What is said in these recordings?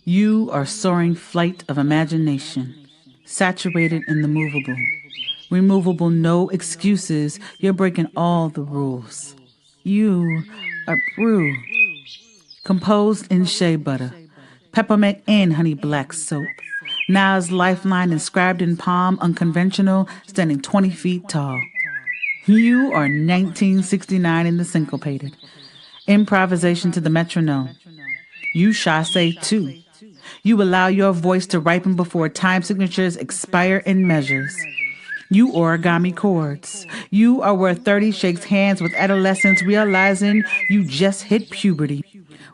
You are soaring flight of imagination, saturated in the movable. Removable, no excuses. You're breaking all the rules. You are brew, composed in shea butter, peppermint and honey black soap. Nas lifeline inscribed in palm, unconventional, standing 20 feet tall. You are 1969 in the syncopated. Improvisation to the metronome. You chasse too. You allow your voice to ripen before time signatures expire in measures. You origami chords. You are where 30 shakes hands with adolescents realizing you just hit puberty.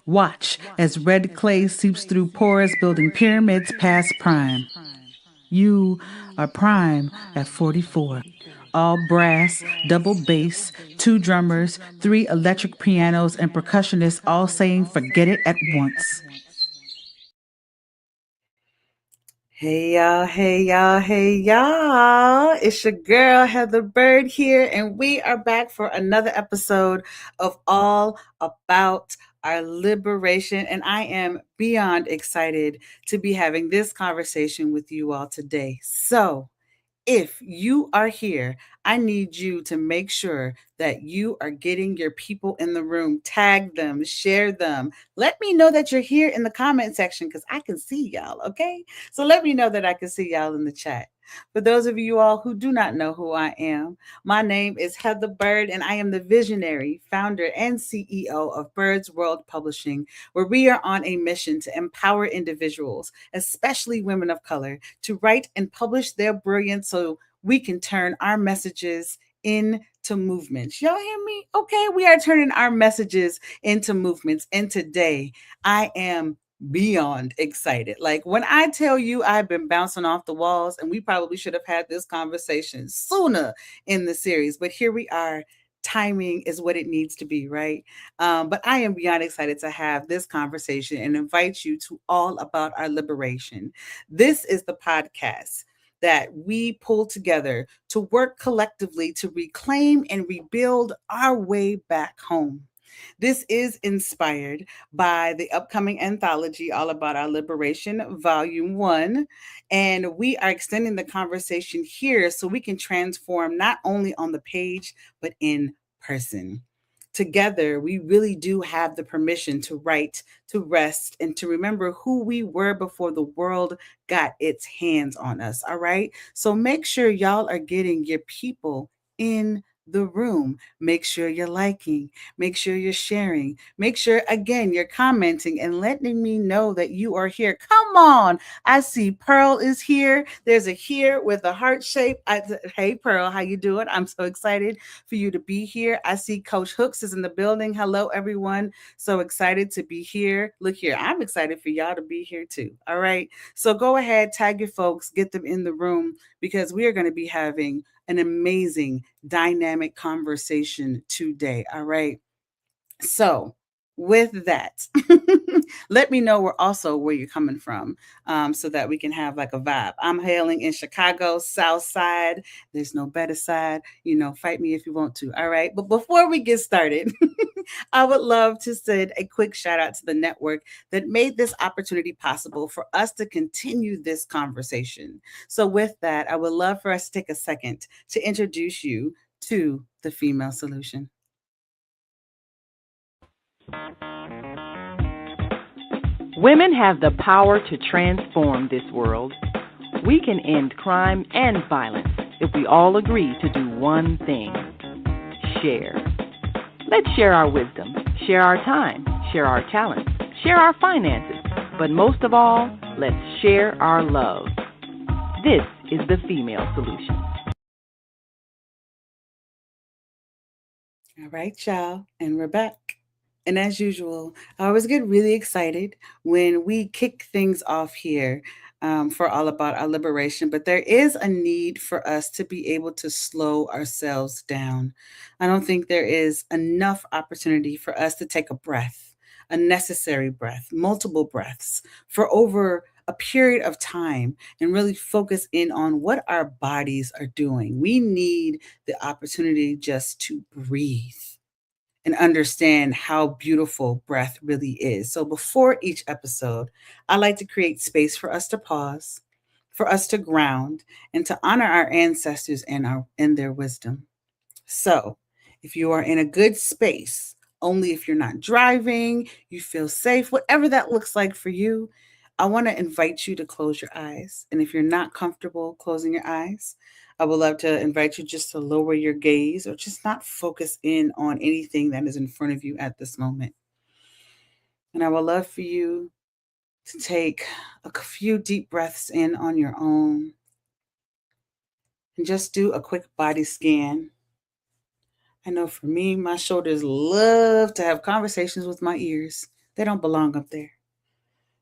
Watch as red clay seeps through pores building pyramids past prime. You are prime at 44. All brass, double bass, two drummers, three electric pianos, and percussionists all saying forget it at once. Hey y'all, hey y'all, hey y'all. It's your girl Heather Byrd here, and we are back for another episode of All About Our Liberation. And I am beyond excited to be having this conversation with you all today. So, if you are here, I need you to make sure that you are getting your people in the room, tag them, share them. Let me know that you're here in the comment section because I can see y'all, okay? So let me know that I can see y'all in the chat. For those of you all who do not know who I am, my name is Heather Byrd, and I am the visionary, founder, and CEO of Bird's World Publishing, where we are on a mission to empower individuals, especially women of color, to write and publish their brilliance so we can turn our messages into movements. Y'all hear me? Okay, we are turning our messages into movements. And today I am beyond excited. Like when I tell you I've been bouncing off the walls, and we probably should have had this conversation sooner in the series, but here we are. Timing is what it needs to be, right? But I am beyond excited to have this conversation and invite you to All About Our Liberation. This is the podcast that we pull together to work collectively to reclaim and rebuild our way back home. This is inspired by the upcoming anthology, All About Our Liberation, Volume 1. And we are extending the conversation here so we can transform not only on the page, but in person. Together, we really do have the permission to write, to rest, and to remember who we were before the world got its hands on us. All right. So make sure y'all are getting your people in the room. Make sure you're liking, make sure you're sharing, make sure again you're commenting and letting me know that you are here. Come on. I see Pearl is here. There's a here with a heart shape. Hey Pearl, how you doing? I'm so excited for you to be here. I see Coach Hooks is in the building. Hello everyone. So excited to be here. Look here. I'm excited for y'all to be here too. All right. So go ahead, tag your folks, get them in the room because we are going to be having an amazing dynamic conversation today. All right. So, with that, let me know where you're coming from, so that we can have like a vibe. I'm hailing in Chicago, South Side. There's no better side. Fight me if you want to. All right. But before we get started, I would love to send a quick shout out to the network that made this opportunity possible for us to continue this conversation. So, with that, I would love for us to take a second to introduce you to the Female Solution. Women have the power to transform this world. We can end crime and violence if we all agree to do one thing: share. Let's share our wisdom, share our time, share our talents, share our finances, but most of all, let's share our love. This is the Female Solution. All right, y'all, and we're back. And as usual, I always get really excited when we kick things off here, for All About Our Liberation. But there is a need for us to be able to slow ourselves down. I don't think there is enough opportunity for us to take a breath, a necessary breath, multiple breaths for over a period of time and really focus in on what our bodies are doing. We need the opportunity just to breathe. and understand how beautiful breath really is. So before each episode, I like to create space for us to pause, for us to ground, and to honor our ancestors and their wisdom. So, if you are in a good space, only if you're not driving, you feel safe, whatever that looks like for you, I want to invite you to close your eyes. And if you're not comfortable closing your eyes, I would love to invite you just to lower your gaze or just not focus in on anything that is in front of you at this moment. And I would love for you to take a few deep breaths in on your own and just do a quick body scan. I know for me, my shoulders love to have conversations with my ears. They don't belong up there.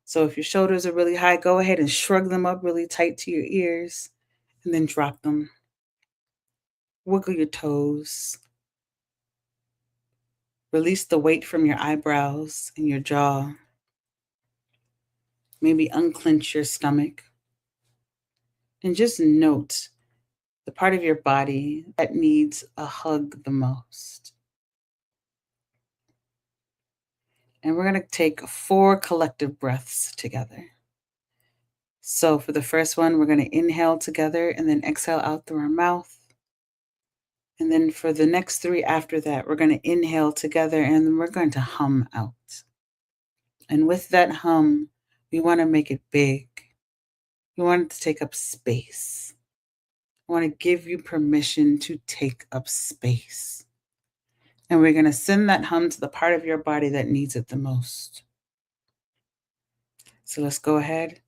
So if your shoulders are really high, go ahead and shrug them up really tight to your ears and then drop them. Wiggle your toes. Release the weight from your eyebrows and your jaw. Maybe unclench your stomach. And just note the part of your body that needs a hug the most. And we're going to take 4 collective breaths together. So for the first one, we're going to inhale together and then exhale out through our mouth. And then for the next 3 after that, we're going to inhale together and then we're going to hum out. And with that hum, we want to make it big. We want it to take up space. I want to give you permission to take up space. And we're going to send that hum to the part of your body that needs it the most. So let's go ahead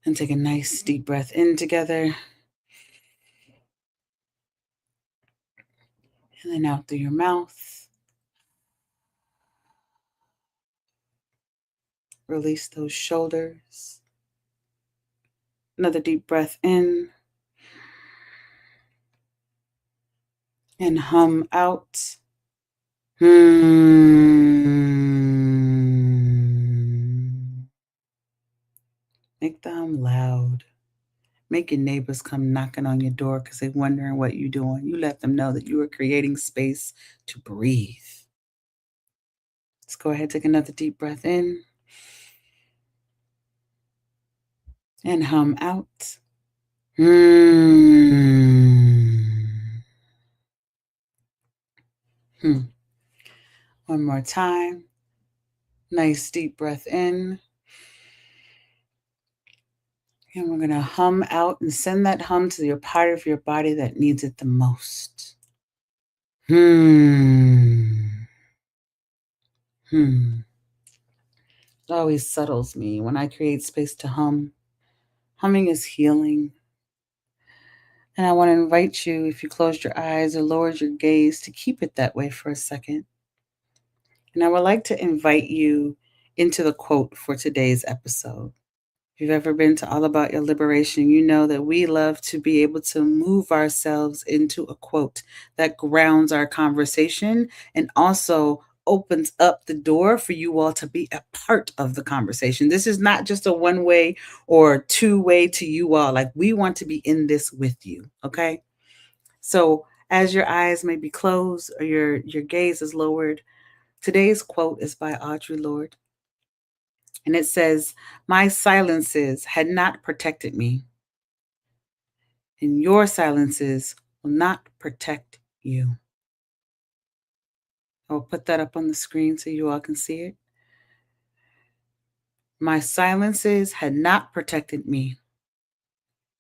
and take a nice deep breath in together. And then out through your mouth. Release those shoulders. Another deep breath in. And hum out. Make the hum loud. Make your neighbors come knocking on your door because they're wondering what you're doing. You let them know that you are creating space to breathe. Let's go ahead and take another deep breath in. And hum out. One more time. Nice deep breath in. And we're going to hum out and send that hum to your part of your body that needs it the most. It always settles me when I create space to hum. Humming is healing. And I want to invite you, if you closed your eyes or lowered your gaze, to keep it that way for a second. And I would like to invite you into the quote for today's episode. If you've ever been to All About Your Liberation, you know that we love to be able to move ourselves into a quote that grounds our conversation and also opens up the door for you all to be a part of the conversation. This is not just a one-way or two-way to you all. Like, we want to be in this with you, okay? So as your eyes may be closed or your gaze is lowered, today's quote is by Audre Lorde. And it says, "My silences had not protected me, and your silences will not protect you." I'll put that up on the screen so you all can see it. My silences had not protected me.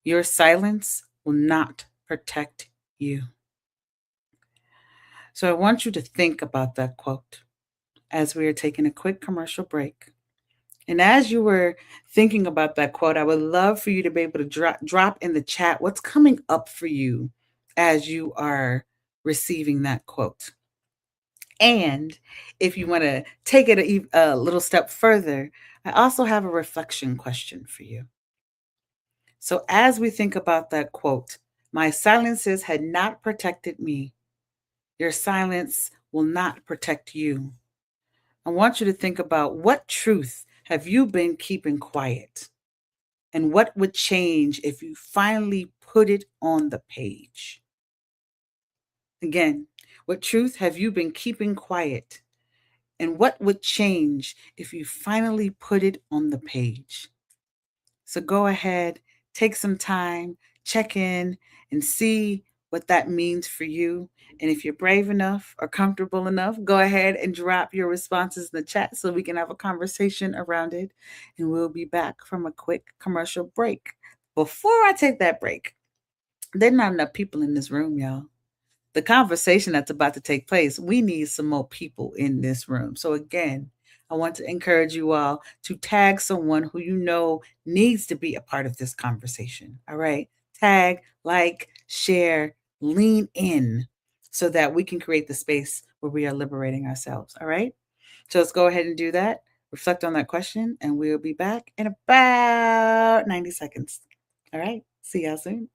Your silence will not protect you. So I want you to think about that quote as we are taking a quick commercial break. And as you were thinking about that quote, I would love for you to be able to drop in the chat what's coming up for you as you are receiving that quote. And if you want to take it a little step further, I also have a reflection question for you. So as we think about that quote, my silences had not protected me. Your silence will not protect you. I want you to think about, what truth have you been keeping quiet? And what would change if you finally put it on the page? Again, What truth have you been keeping quiet? And what would change if you finally put it on the page? So go ahead, take some time, check in, and see what that means for you. And if you're brave enough or comfortable enough, go ahead and drop your responses in the chat so we can have a conversation around it. And we'll be back from a quick commercial break. Before I take that break, there's not enough people in this room, y'all. The conversation that's about to take place, we need some more people in this room. So, again, I want to encourage you all to tag someone who you know needs to be a part of this conversation. All right. Tag, like, share, lean in so that we can create the space where we are liberating ourselves. All right. So, let's go ahead and do that. Reflect on that question, and we'll be back in about 90 seconds. All right. See y'all soon.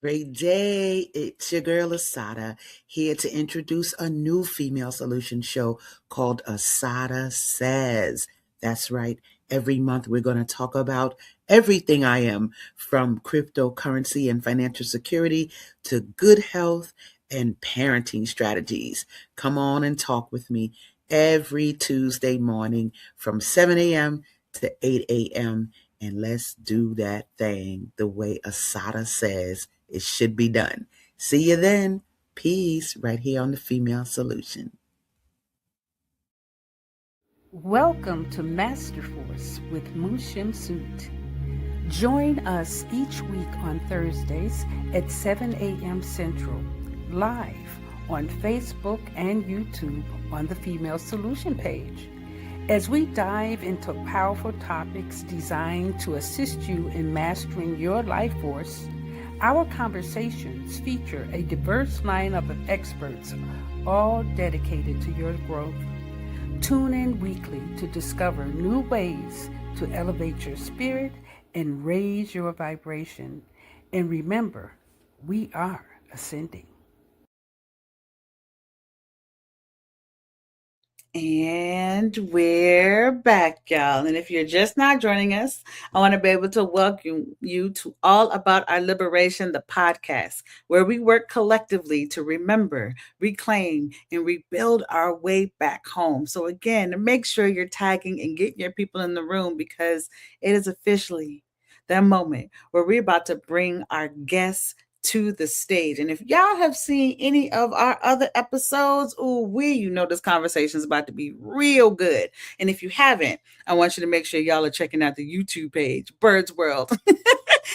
Great day. It's your girl Asada here to introduce a new female solution show called Asada Says. That's right. Every month we're going to talk about everything I am, from cryptocurrency and financial security to good health and parenting strategies. Come on and talk with me every Tuesday morning from 7 a.m. to 8 a.m. And let's do that thing the way Asada says it should be done. See you then. Peace, right here on the Female Solution. Welcome to Master Force with Mushim Suit. Join us each week on Thursdays at 7 a.m. Central, live on Facebook and YouTube on the Female Solution page, as we dive into powerful topics designed to assist you in mastering your life force. Our conversations feature a diverse lineup of experts, all dedicated to your growth. Tune in weekly to discover new ways to elevate your spirit and raise your vibration. And remember, we are ascending. And we're back, y'all. And if you're just not joining us, I want to be able to welcome you to All About Our Liberation, the podcast, where we work collectively to remember, reclaim, and rebuild our way back home. So, again, make sure you're tagging and getting your people in the room, because it is officially that moment where we're about to bring our guests to the stage. And if y'all have seen any of our other episodes, you know this conversation is about to be real good. And if you haven't, I want you to make sure y'all are checking out the YouTube page, Bird's World,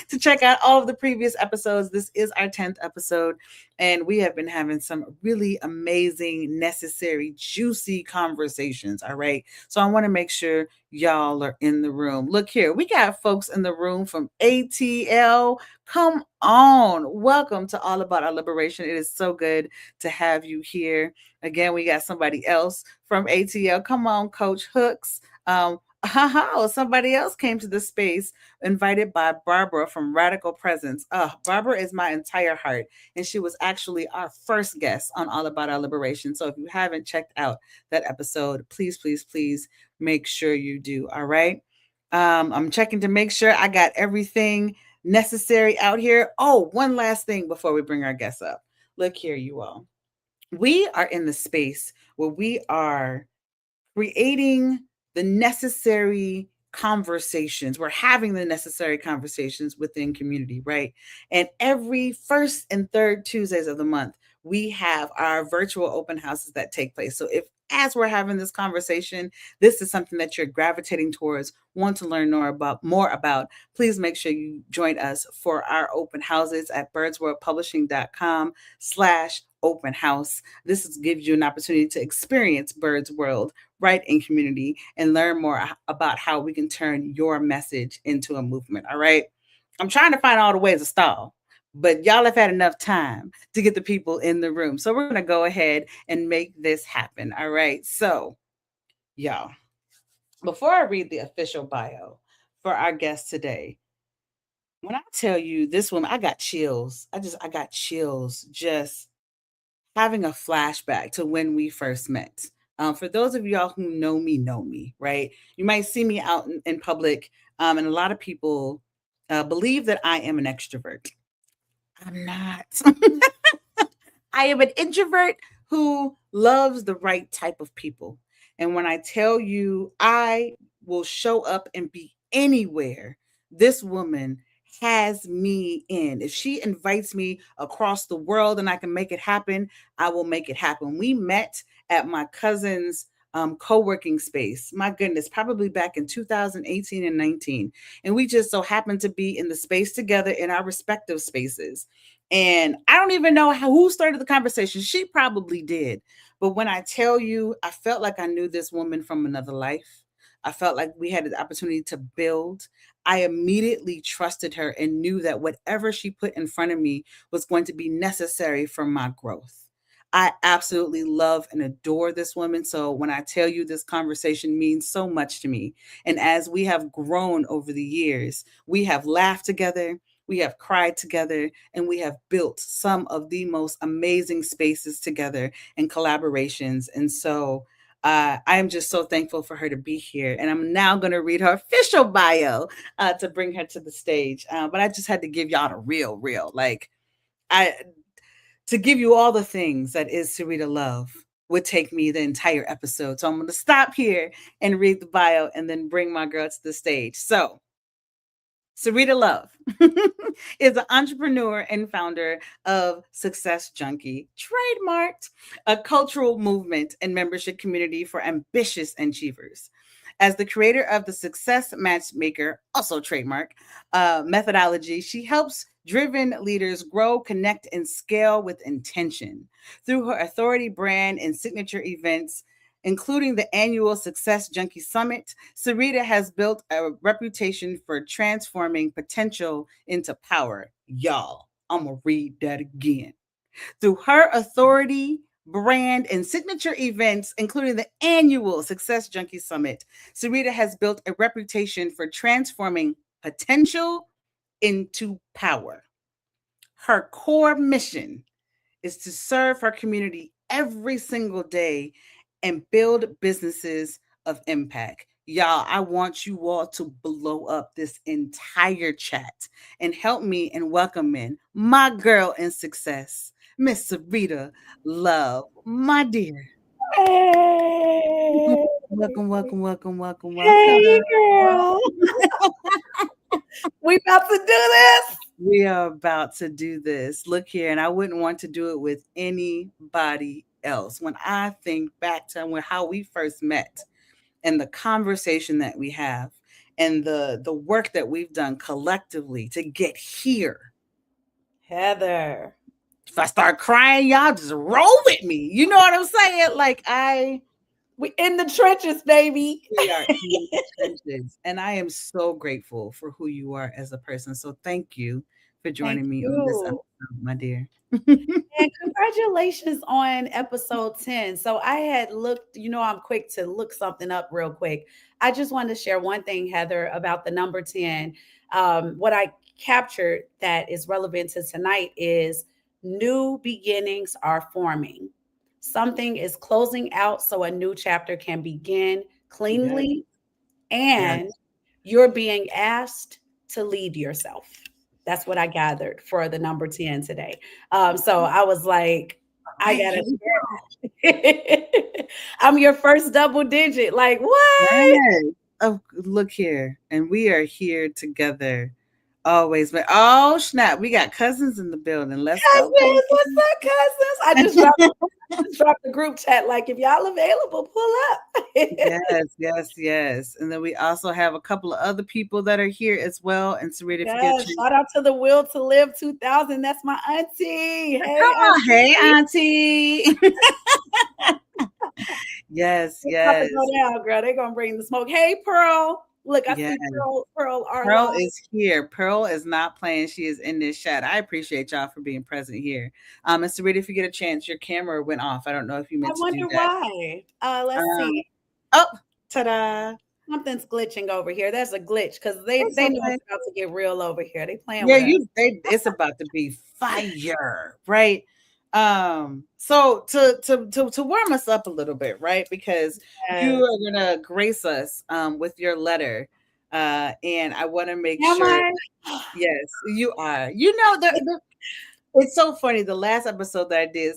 to check out all of the previous episodes. This is our 10th episode, and we have been having some really amazing, necessary, juicy conversations. All right. So I want to make sure y'all are in the room. Look here, we got folks in the room from ATL. Come on. Welcome to All About Our Liberation. It is so good to have you here. Again, we got somebody else from ATL. Come on, Coach Hooks. Somebody else came to the space, invited by Barbara from Radical Presence. Barbara is my entire heart, and she was actually our first guest on All About Our Liberation. So if you haven't checked out that episode, please, please, please make sure you do. All right. I'm checking to make sure I got everything necessary out here. Oh, one last thing before we bring our guests up. Look here, you all. We are in the space where we are creating the necessary conversations. We're having the necessary conversations within community, right? And every first and third Tuesdays of the month, we have our virtual open houses that take place. So if, as we're having this conversation, this is something that you're gravitating towards, want to learn more about, please make sure you join us for our open houses at birdsworldpublishing.com/open house. This gives you an opportunity to experience Bird's World right in community and learn more about how we can turn your message into a movement. All right. I'm trying to find all the ways to stall, but y'all have had enough time to get the people in the room. So we're going to go ahead and make this happen. All right. So, y'all, before I read the official bio for our guest today, when I tell you this woman, I got chills. I got chills just having a flashback to when we first met. For those of y'all who know me, right? You might see me out in public, and a lot of people believe that I am an extrovert. I'm not. I am an introvert who loves the right type of people. And when I tell you I will show up and be anywhere, this woman has me in. If she invites me across the world and I can make it happen, I will make it happen. We met at my cousin's co-working space. My goodness, probably back in 2018 and 19. And we just so happened to be in the space together in our respective spaces. And I don't even know who started the conversation. She probably did. But when I tell you, I felt like I knew this woman from another life. I felt like we had the opportunity to build. I immediately trusted her and knew that whatever she put in front of me was going to be necessary for my growth. I absolutely love and adore this woman. So when I tell you this conversation means so much to me, and as we have grown over the years, we have laughed together, we have cried together, and we have built some of the most amazing spaces together and collaborations. And so I am just so thankful for her to be here. And I'm now going to read her official bio to bring her to the stage. But I just had to give y'all the real. Like, I to give you all the things that is Serita Love would take me the entire episode. So I'm going to stop here and read the bio and then bring my girl to the stage. So, Serita Love is an entrepreneur and founder of Success Junkie, trademarked, a cultural movement and membership community for ambitious achievers. As the creator of the Success Matchmaker, also trademark, methodology, she helps driven leaders grow, connect, and scale with intention. Through her authority brand and signature events, including the annual Success Junkie Summit, Sarita has built a reputation for transforming potential into power. Y'all, I'm going to read that again. Through her authority, brand, and signature events, including the annual Success Junkie Summit, Sarita has built a reputation for transforming potential into power. Her core mission is to serve her community every single day and build businesses of impact. Y'all, I want you all to blow up this entire chat and help me and welcome in my girl in success, Miss Serita Love, my dear. Hey, Welcome. hey, girl. We about to do this. We are about to do this. Look here, and I wouldn't want to do it with anybody else. When I think back to how we first met and the conversation that we have and the work that we've done collectively to get here. Heather. If I start crying, y'all just roll with me. You know what I'm saying? Like we in the trenches, baby. We are in the trenches. And I am so grateful for who you are as a person. So thank you for joining me on this episode, my dear. And congratulations on episode 10. So I had looked, I'm quick to look something up real quick. I just wanted to share one thing, Heather, about the number 10. What I captured that is relevant to tonight is new beginnings are forming. Something is closing out so a new chapter can begin cleanly, and you're being asked to lead yourself. That's what I gathered for the number 10 today. So I was like, I gotta share. I'm your first double digit. Like, what? Yes. Oh, look here. And we are here together always. But oh snap, we got cousins in the building. Let's Cousins, go. what's up, cousins? I just dropped the group chat. Like, if y'all available, pull up. Yes. And then we also have a couple of other people that are here as well. And Serita, Shout out to the Will to Live 2000. That's my auntie. Hey, come on, hey, auntie. Yes. Go down, girl. They're gonna bring the smoke. Hey, Pearl. Look, I see Pearl. Pearl is here. Pearl is not playing. She is in this chat. I appreciate y'all for being present here. And Serita, if you get a chance, your camera went off. I don't know if you meant to do that. I wonder why. Let's see. Oh, ta-da. Something's glitching over here. There's a glitch because they know it's about to get real over here. They playing with us. It's about to be fire, right? So to warm us up a little bit, right? Because you are gonna grace us with your letter. And I want to make sure. Yes, you are. You know, It's so funny. The last episode that I did,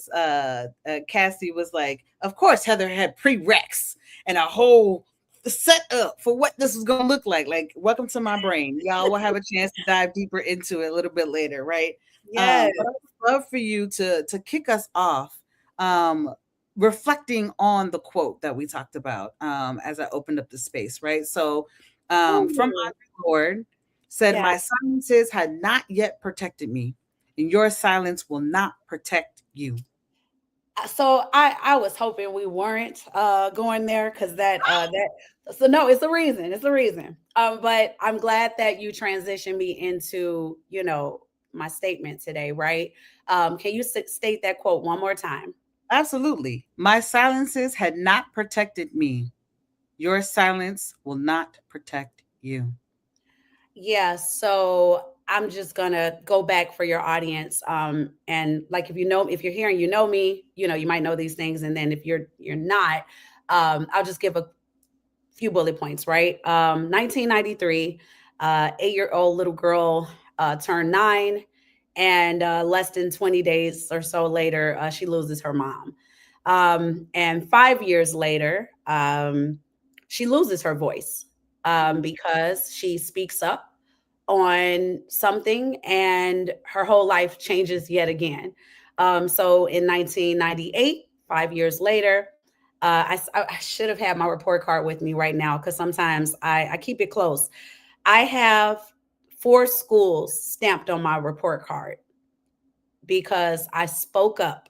Cassie was like, "Of course, Heather had prereqs and a whole setup for what this was going to look like." Like, welcome to my brain. Y'all will have a chance to dive deeper into it a little bit later, right? Yes. But I would love for you to kick us off, um, reflecting on the quote that we talked about as I opened up the space, right? So, from Ooh, Andre Lord said, yeah. "My silences had not yet protected me, and your silence will not protect you." So I was hoping we weren't going there because that so no, it's a reason. It's a reason. But I'm glad that you transitioned me into, my statement today, right? Can you state that quote one more time? Absolutely. My silences had not protected me. Your silence will not protect you. Yeah, so I'm just gonna go back for your audience. And like if you're here and you know me, you might know these things. And then if you're not, I'll just give a few bullet points, right? 1993, 8-year-old little girl turned 9, and less than 20 days or so later, she loses her mom. And 5 years later, she loses her voice because she speaks up on something and her whole life changes yet again. So in 1998, 5 years later, I should have had my report card with me right now because sometimes I keep it close. I have 4 schools stamped on my report card because I spoke up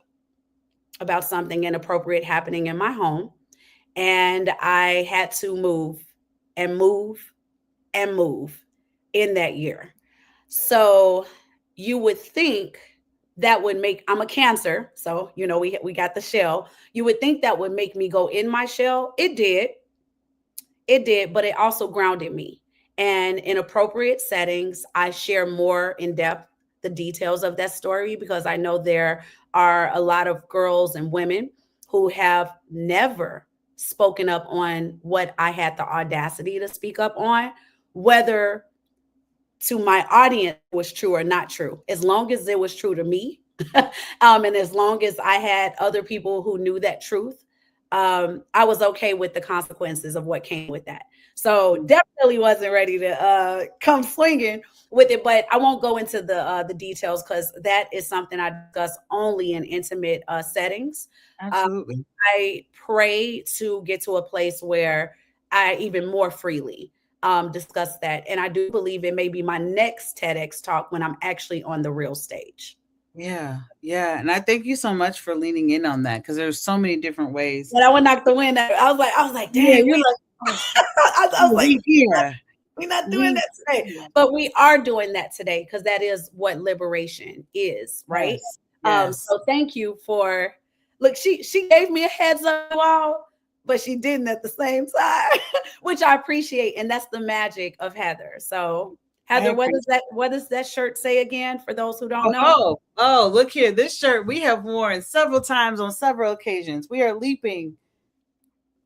about something inappropriate happening in my home, and I had to move and move and move in that year. So you would think that would make, I'm a Cancer, so we got the shell. You would think that would make me go in my shell. It did, but it also grounded me. And in appropriate settings, I share more in depth the details of that story because I know there are a lot of girls and women who have never spoken up on what I had the audacity to speak up on, whether to my audience was true or not true. As long as it was true to me, and as long as I had other people who knew that truth, I was okay with the consequences of what came with that. So definitely wasn't ready to come swinging with it, but I won't go into the details because that is something I discuss only in intimate settings. Um, Absolutely. I pray to get to a place where I even more freely discuss that, and I do believe it may be my next TEDx talk when I'm actually on the real stage. Yeah. Yeah. And I thank you so much for leaning in on that because there's so many different ways. And I would knock the wind out. I was like, Yeah. dang, You're like, oh, I was like, we here. we're not doing We that today. here. But we are doing that today because that is what liberation is, right? Yes. Yes. So thank you for look, she gave me a heads up wall, but she didn't at the same time, which I appreciate. And that's the magic of Heather. So I Heather, appreciate. what does that shirt say again for those who don't know? Oh, look here. This shirt we have worn several times on several occasions. We are leaping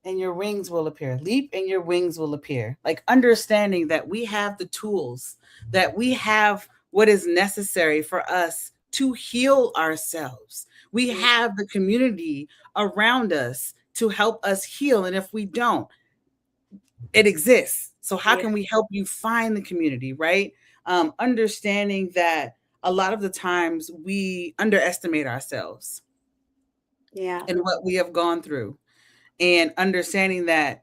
and your wings will appear. Leap and your wings will appear. Like understanding that we have the tools, that we have what is necessary for us to heal ourselves. We have the community around us to help us heal. And if we don't, it exists. So how Yeah. can we help you find the community, right? Understanding that a lot of the times we underestimate ourselves Yeah. and what we have gone through, and understanding that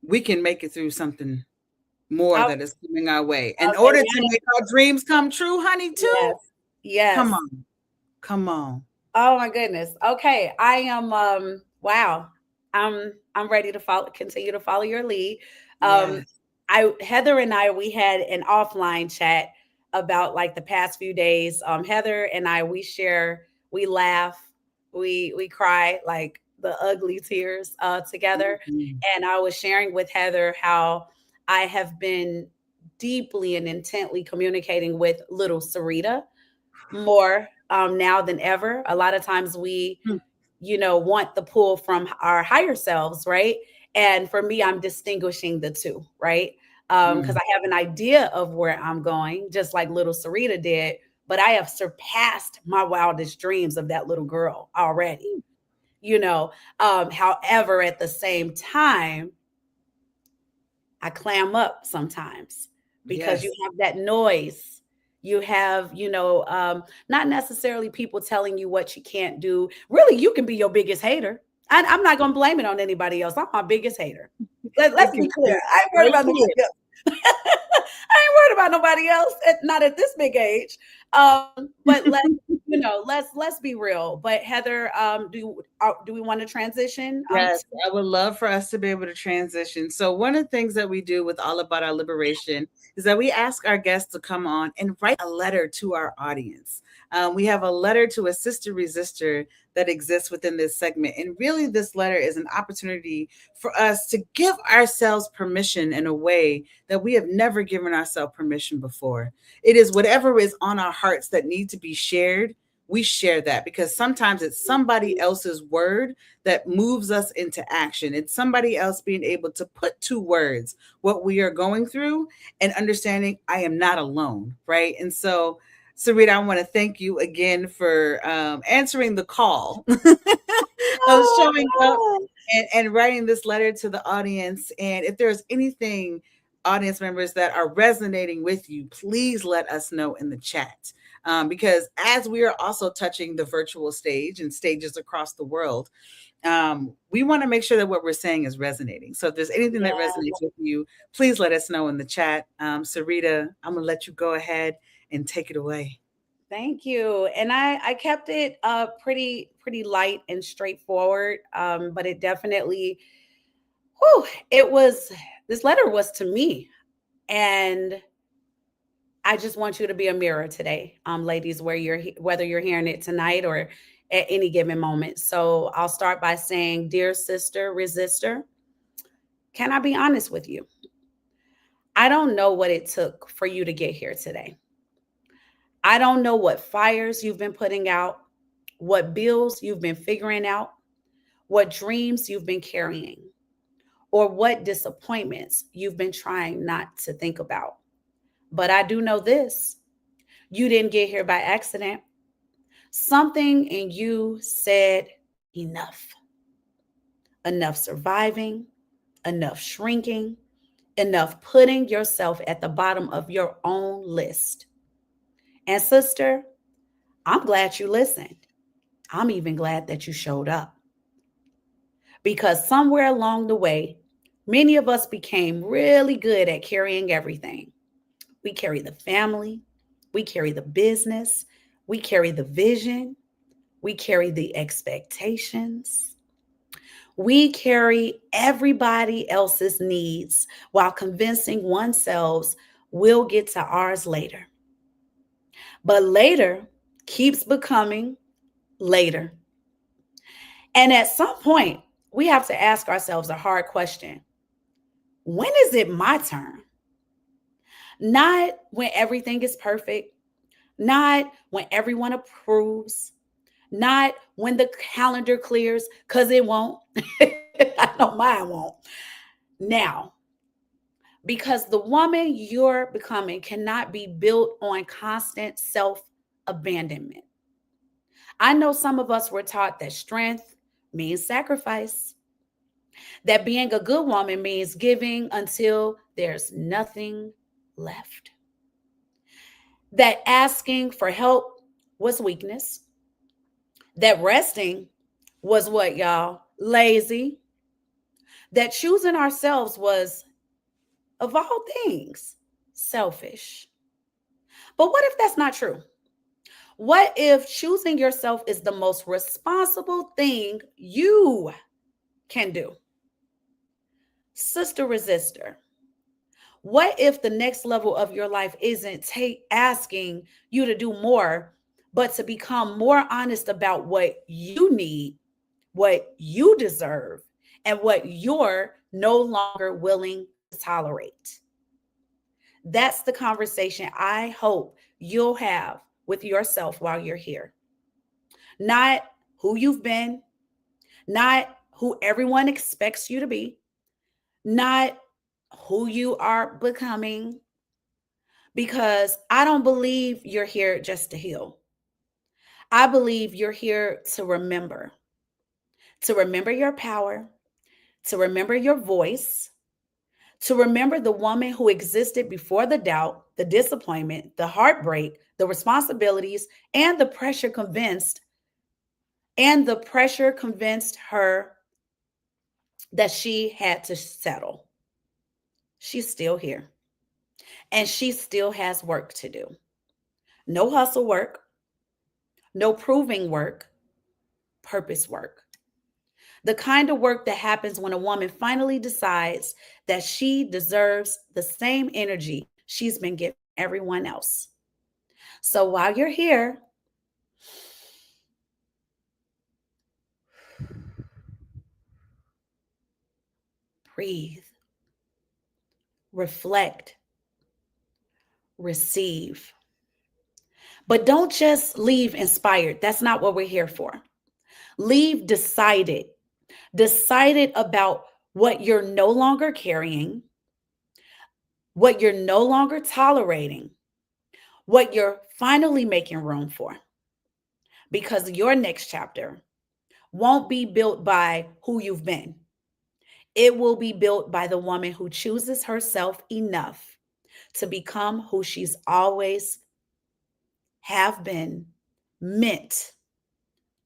we can make it through something more Oh, that is coming our way. In okay. order to make our dreams come true, honey, too. Yes. Come Yes. on. Come on. Oh my goodness. Okay. I am wow. I'm ready to continue to follow your lead. Um Yes. I Heather and I we had an offline chat about like the past few days. Heather and I we laugh, we cry like the ugly tears together. Mhm. And I was sharing with Heather how I have been deeply and intently communicating with little Serita more now than ever. A lot of times we, Hmm. want the pull from our higher selves, right? And for me, I'm distinguishing the two, right? Because Mm. I have an idea of where I'm going, just like little Sarita did, but I have surpassed my wildest dreams of that little girl already, you know. However, at the same time, I clam up sometimes because you Yes. have that noise. You have, not necessarily people telling you what you can't do. Really, you can be your biggest hater. I'm not going to blame it on anybody else. I'm my biggest hater. Let's Thank be you. clear. I ain't worried Thank about you. nobody else. I ain't worried about nobody else. Not at this big age. But let's be real. But Heather, do we want to transition? Yes, I would love for us to be able to transition. So, one of the things that we do with All About Our Liberation is that we ask our guests to come on and write a letter to our audience. We have a letter to a sister resistor that exists within this segment. And really, this letter is an opportunity for us to give ourselves permission in a way that we have never given ourselves permission before. It is whatever is on our hearts that need to be shared. We share that because sometimes it's somebody else's word that moves us into action. It's somebody else being able to put to words what we are going through and understanding I am not alone, right? And so, Sarita, I want to thank you again for answering the call of showing up and writing this letter to the audience. And if there's anything, audience members, that are resonating with you, please let us know in the chat. Because as we are also touching the virtual stage and stages across the world, we want to make sure that what we're saying is resonating. So if there's anything that Yeah. resonates with you, please let us know in the chat. Sarita, I'm gonna let you go ahead and take it away. Thank you. And I kept it pretty light and straightforward. But it definitely, whew, it was this letter was to me. And I just want you to be a mirror today, ladies, whether you're hearing it tonight or at any given moment. So I'll start by saying, dear sister resistor, can I be honest with you? I don't know what it took for you to get here today. I don't know what fires you've been putting out, what bills you've been figuring out, what dreams you've been carrying, or what disappointments you've been trying not to think about. But I do know this: you didn't get here by accident. Something in you said enough. Enough surviving, enough shrinking, enough putting yourself at the bottom of your own list. And sister, I'm glad you listened. I'm even glad that you showed up because somewhere along the way, many of us became really good at carrying everything. We carry the family, we carry the business, we carry the vision, we carry the expectations, we carry everybody else's needs while convincing oneself we'll get to ours later. But later keeps becoming later. And at some point, we have to ask ourselves a hard question: when is it my turn? Not when everything is perfect, not when everyone approves, not when the calendar clears, because it won't. I know mine won't. Now, because the woman you're becoming cannot be built on constant self abandonment. I know some of us were taught that strength means sacrifice, that being a good woman means giving until there's nothing left, that asking for help was weakness, that resting was what, y'all? Lazy, that choosing ourselves was, of all things, selfish. But what if that's not true? What if choosing yourself is the most responsible thing you can do? Sister resistor, what if the next level of your life isn't asking you to do more, but to become more honest about what you need, what you deserve, and what you're no longer willing to tolerate? That's the conversation I hope you'll have with yourself while you're here. Not who you've been, not who everyone expects you to be, not who you are becoming, because I don't believe you're here just to heal. I believe you're here to remember your power, to remember your voice, to remember the woman who existed before the doubt, the disappointment, the heartbreak, the responsibilities, and the pressure convinced her that she had to settle. She's still here and she still has work to do. No hustle work, no proving work, purpose work. The kind of work that happens when a woman finally decides that she deserves the same energy she's been giving everyone else. So while you're here, breathe, reflect, receive. But don't just leave inspired. That's not what we're here for. Leave decided about what you're no longer carrying, what you're no longer tolerating, what you're finally making room for. Because your next chapter won't be built by who you've been. It will be built by the woman who chooses herself enough to become who she's always have been meant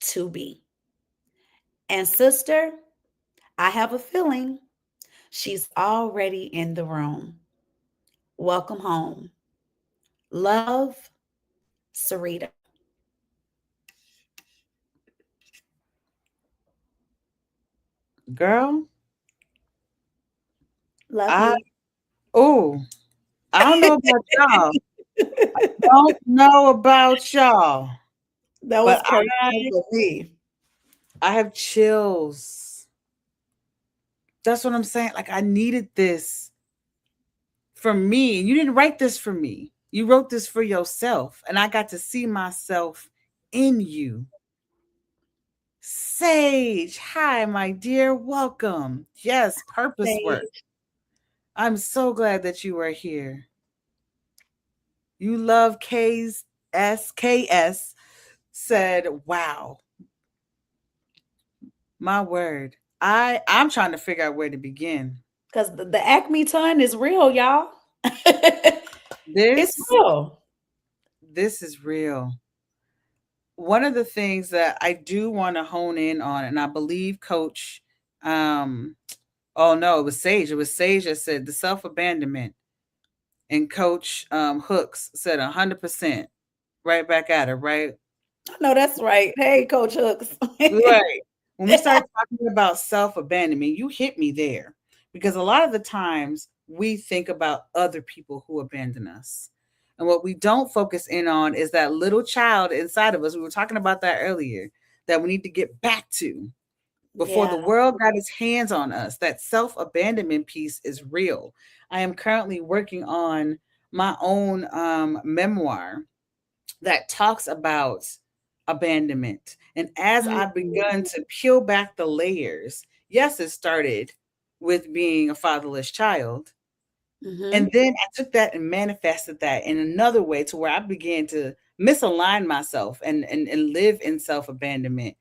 to be. And sister, I have a feeling she's already in the room. Welcome home. Love, Serita. Girl, Love I you. oh, I don't know about y'all. Don't know about y'all, That was but personal for me. I have chills. That's what I'm saying. Like I needed this for me. You didn't write this for me. You wrote this for yourself, and I got to see myself in you. Sage, hi, my dear. Welcome. Yes, purpose work. Sage. I'm so glad that you are here. You love K's SKS said, "Wow, my word. I'm trying to figure out where to begin. Because the Acme ton is real, y'all. It's This real. this is real. One of the things that I do want to hone in on, and I believe Coach, um, oh no, it was Sage. It was Sage that said the self abandonment, and Coach Hooks said 100%. Right back at her, right? I know that's right. Hey, Coach Hooks. Right. When we start talking about self abandonment, you hit me there because a lot of the times we think about other people who abandon us. And what we don't focus in on is that little child inside of us. We were talking about that earlier, that we need to get back to before Yeah. the world got its hands on us. That self abandonment piece is real. I am currently working on my own memoir that talks about abandonment. And as I've begun to peel back the layers, yes, it started with being a fatherless child. Mm-hmm. And then I took that and manifested that in another way to where I began to misalign myself and live in self abandonment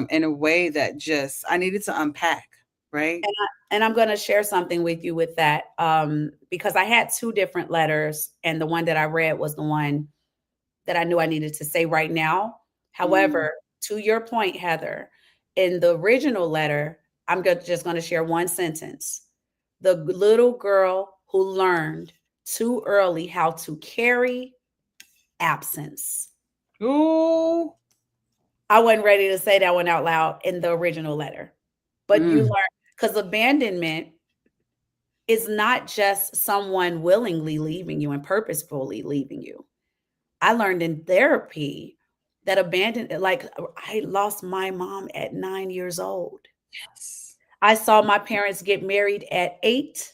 in a way that just I needed to unpack, right? And I'm going to share something with you with that, because I had two different letters, and the one that I read was the one that I knew I needed to say right now. Mm. However, to your point, Heather, in the original letter, just going to share one sentence. The little girl who learned too early how to carry absence. Ooh. I wasn't ready to say that one out loud in the original letter, but you Mm. learn, because abandonment is not just someone willingly leaving you and purposefully leaving you. I learned in therapy that like I lost my mom at 9 years old. Yes. I saw my parents get married at 8.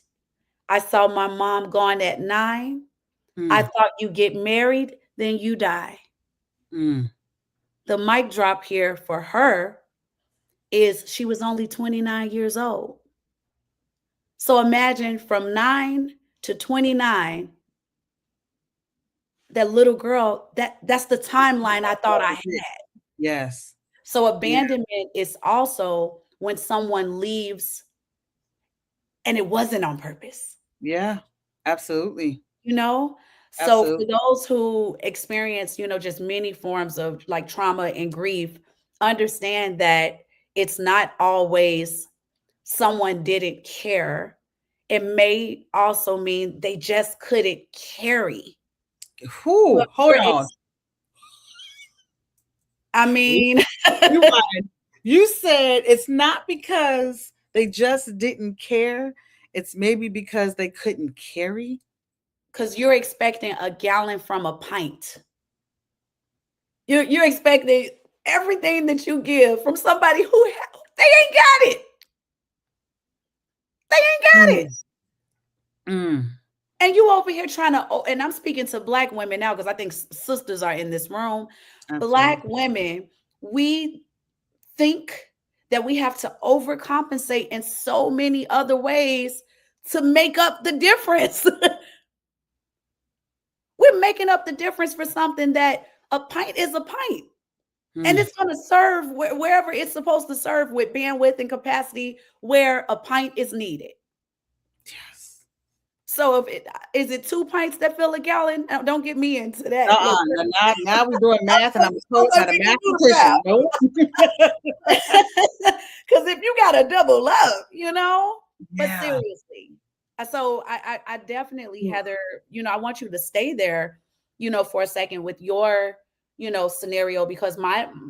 I saw my mom gone at 9. I Mm. thought you get married, then you die. Mm. The mic drop here for her is she was only 29 years old. So imagine from 9 to 29, that little girl, that's the timeline I thought I That was had. it. Yes. So Yeah. abandonment is also when someone leaves and it wasn't on purpose, Yeah. Absolutely. you know? So for Absolutely. those who experience, just many forms of like trauma and grief, understand that it's not always someone didn't care. It may also mean they just couldn't carry what Whew, hold you're on. I mean, Rewind. You said it's not because they just didn't care. It's maybe because they couldn't carry. because you're expecting a gallon from a pint. You're expecting everything that you give from somebody who they ain't got it. They ain't got it. Mm, mm, And you over here trying to, and I'm speaking to Black women now because I think sisters are in this room. Black absolutely. women, we think that we have to overcompensate in so many other ways to make up the difference. We're making up the difference for something that a pint is a pint. And Mm, it's going to serve wherever it's supposed to serve with bandwidth and capacity where a pint is needed. yes. So if it is it 2 pints that fill a gallon? Don't get me into that. Look, No, now we're doing math, and I'm a sounds coach, like not a we can do the mathematician. Nope. because if you got a double up, but Yeah. seriously. So I definitely, Heather, I want you to stay there, for a second with your, scenario because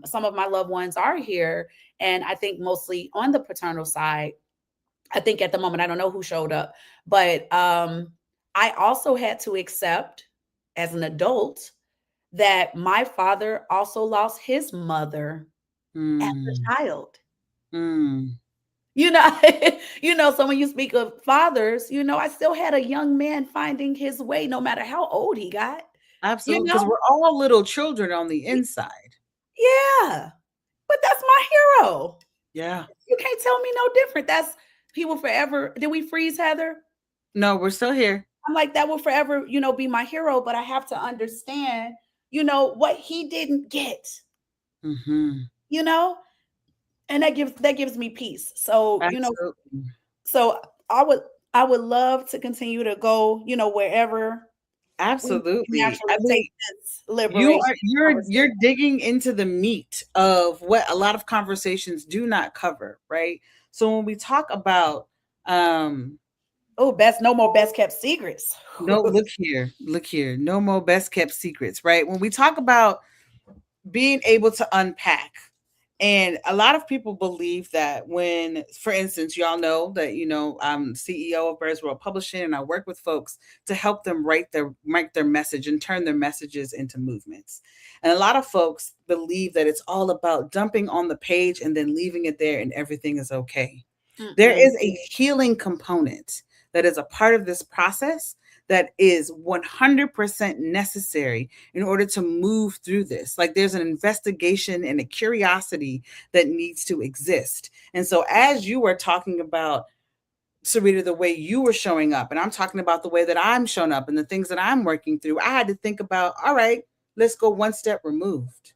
some of my loved ones are here. And I think mostly on the paternal side, I think at the moment, I don't know who showed up, but I also had to accept as an adult that my father also lost his mother as Mm, a child. mm. You know, so when you speak of fathers, I still had a young man finding his way no matter how old he got, you Absolutely, know? because we're all little children on the inside. Yeah. But that's my hero. Yeah. You can't tell me no different. That's he will forever. Did we freeze, Heather? No, we're still here. I'm like, that will forever, be my hero, but I have to understand, what he didn't get, Hmm. you know? And that gives me peace. So, Absolutely. so I would love to continue to go, wherever we Absolutely. I naturally take mean, this liberation you're conversation. digging into the meat of what a lot of conversations do not cover, right? So when we talk about um Oh, no more best kept secrets. no, look here, no more best kept secrets, right? When we talk about being able to unpack, and a lot of people believe that when, for instance, y'all know that I'm CEO of Birds World Publishing, and I work with folks to help them write their message and turn their messages into movements. And a lot of folks believe that it's all about dumping on the page and then leaving it there and everything is okay. There Mm-mm. is a healing component that is a part of this process that is 100% necessary in order to move through this. Like there's an investigation and a curiosity that needs to exist. And so, as you were talking about, Sarita, the way you were showing up, and I'm talking about the way that I'm showing up and the things that I'm working through, I had to think about, all right, let's go one step removed.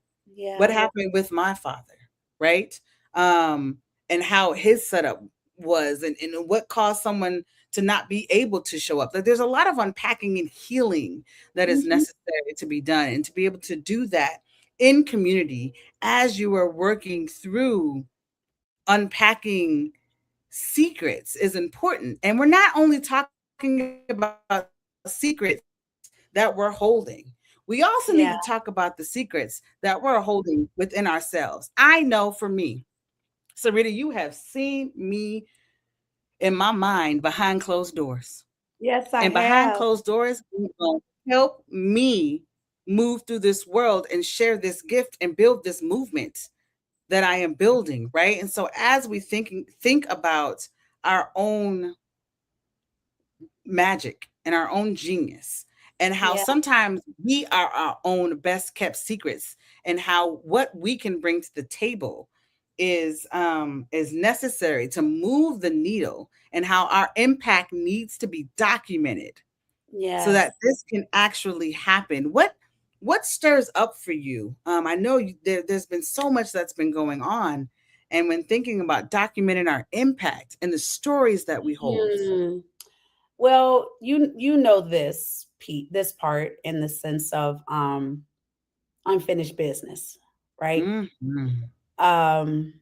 What Yeah. happened with my father, right? Um, and how his setup was, and what caused someone to not be able to show up. Like there's a lot of unpacking and healing that is Mhm. necessary to be done, and to be able to do that in community as you are working through unpacking secrets is important. And we're not only talking about secrets that we're holding. We also need to talk about the Yeah. secrets that we're holding within ourselves. I know for me, Sarita, you have seen me in my mind behind closed doors. Yes, And I behind have. closed doors, you will help me move through this world and share this gift and build this movement that I am building, right? And so as we think about our own magic and our own genius, and how Yeah. sometimes we are our own best kept secrets, and how what we can bring to the table is necessary to move the needle, and how our impact needs to be documented, so that Yes. this can actually happen. What stirs up for you? I know there's been so much that's been going on, and when thinking about documenting our impact and the stories that we hold. Hmm. Well, you know this, Pete, this part in the sense of unfinished business, right? Mhm. Um,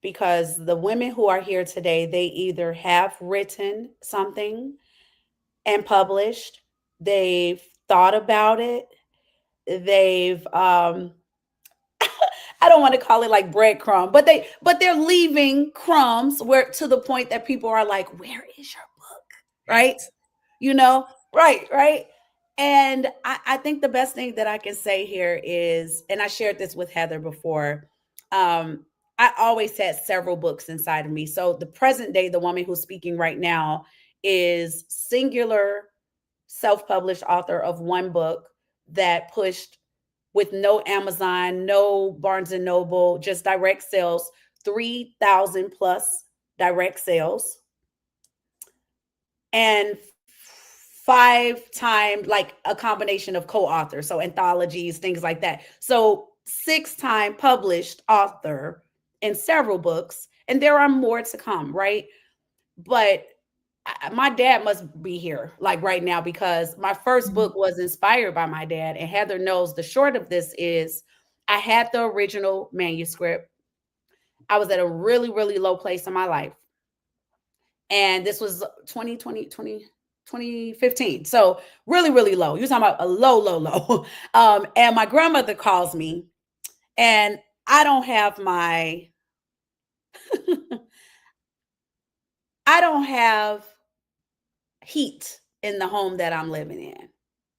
because the women who are here today, they either have written something and published, they've thought about it, they've I don't want to call it like breadcrumb, but they're leaving crumbs where to the point that people are like, where is your book? Right? Right. You know, right, right. And I think the best thing that I can say here is, and I shared this with Heather before, um, I always had several books inside of me. So the present day, the woman who's speaking right now is singular self-published author of one book that pushed with no Amazon, no Barnes and Noble, just direct sales, 3,000 plus direct sales, and 5 times like a combination of co-authors, so anthologies, things like that. So 6-time published author in several books, and there are more to come, right? But my dad must be here like right now because my first Mhm. book was inspired by my dad. And Heather knows the short of this is I had the original manuscript. I was at a really, really low place in my life. And this was 2015. So really, really low. You're talking about a low, low, low. And my grandmother calls me and I don't have my, I don't have heat in the home that I'm living in.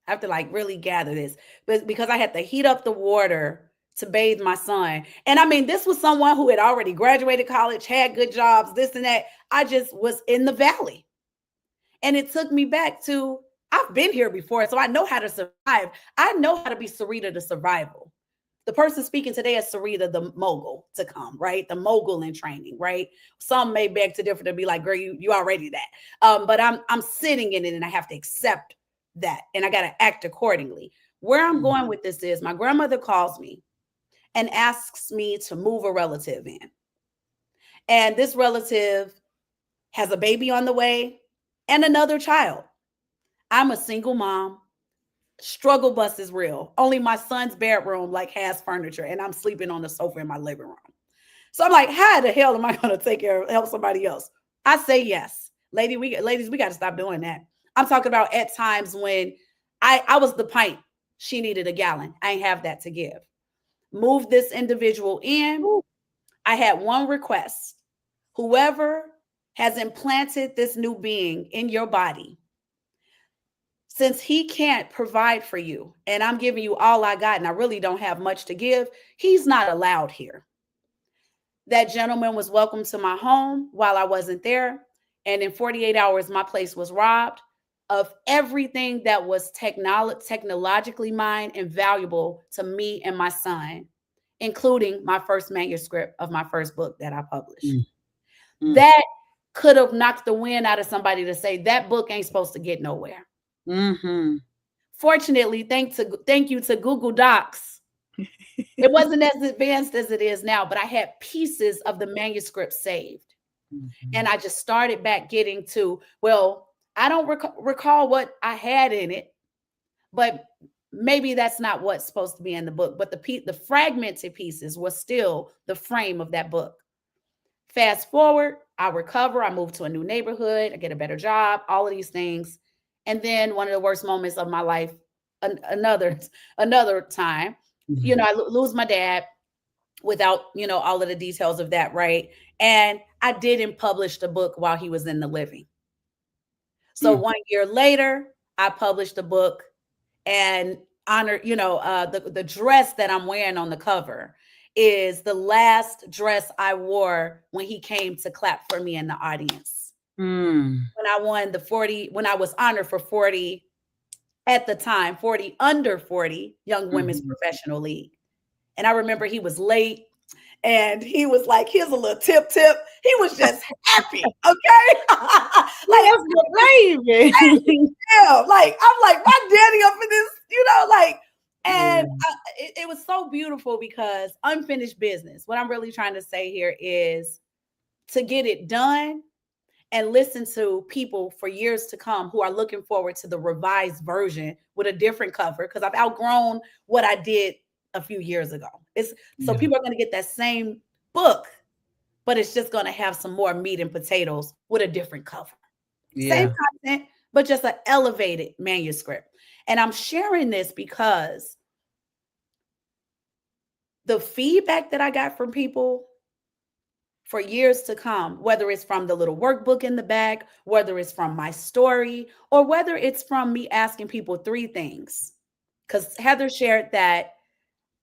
I have to like really gather this, but because I had to heat up the water to bathe my son. And I mean, this was someone who had already graduated college, had good jobs, this and that. I just was in the valley. And it took me back to I've been here before, so I know how to survive. I know how to be Serita the survival. The person speaking today is Serita the mogul to come, right? The mogul in training, right? Some may beg to differ to be like, girl, you already that. But I'm sitting in it and I have to accept that and I gotta act accordingly. Where I'm Mhm. going with this is my grandmother calls me and asks me to move a relative in. And this relative has a baby on the way and another child. I'm a single mom. Struggle bus is real. Only my son's bedroom like has furniture, and I'm sleeping on the sofa in my living room. So I'm like, how the hell am I going to take care of help somebody else? I say yes, ladies, we got to stop doing that. I'm talking about at times when I was the pint, she needed a gallon. I ain't have that to give. Move this individual in. I had one request. Whoever has implanted this new being in your body, since he can't provide for you and I'm giving you all I got and I really don't have much to give, he's not allowed here. That gentleman was welcome to my home while I wasn't there. And in 48 hours, my place was robbed of everything that was technologically mine and valuable to me and my son, including my first manuscript of my first book that I published. Mm. Mm. That could have knocked the wind out of somebody to say that book ain't supposed to get nowhere. Mhm. Fortunately, thank you to Google Docs. It wasn't as advanced as it is now, but I had pieces of the manuscript saved. And Mhm. I just started back getting to, well, I don't recall what I had in it, but maybe that's not what's supposed to be in the book. But the fragmented pieces was still the frame of that book. Fast forward, I recover, I move to a new neighborhood, I get a better job, all of these things. And then one of the worst moments of my life, another time, Mhm. I lose my dad without, all of the details of that, right? And I didn't publish the book while he was in the living. So Mm. 1 year later, I published a book and honor, the dress that I'm wearing on the cover is the last dress I wore when he came to clap for me in the audience. Mm. When I won when I was honored for 40 at the time, 40 under 40 Young Women's Mhm. Professional League. And I remember he was late And he was like, here's a little tip. He was just happy. Okay. Like, That's my baby. yeah, like I'm like my daddy up in this, like, and Yeah. it was so beautiful because unfinished business. What I'm really trying to say here is to get it done and listen to people for years to come who are looking forward to the revised version with a different cover because I've outgrown what I did a few years ago. It's so Yeah. people are going to get that same book, but it's just going to have some more meat and potatoes with a different cover. Same Yeah. content, but just an elevated manuscript. And I'm sharing this because the feedback that I got from people for years to come, whether it's from the little workbook in the back, whether it's from my story, or whether it's from me asking people three things. Because Heather shared that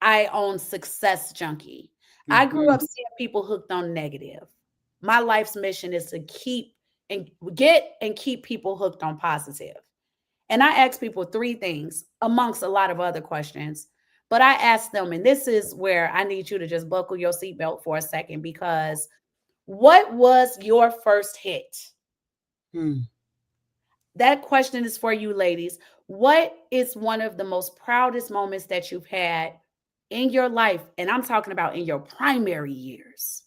I own Success Junkie. I grew Mhm. up seeing people hooked on negative. My life's mission is to keep and get and keep people hooked on positive. And I ask people three things amongst a lot of other questions. But I ask them, and this is where I need you to just buckle your seatbelt for a second, because what was your first hit? Hmm. That question is for you, ladies. What is one of the most proudest moments that you've had in your life? And I'm talking about in your primary years.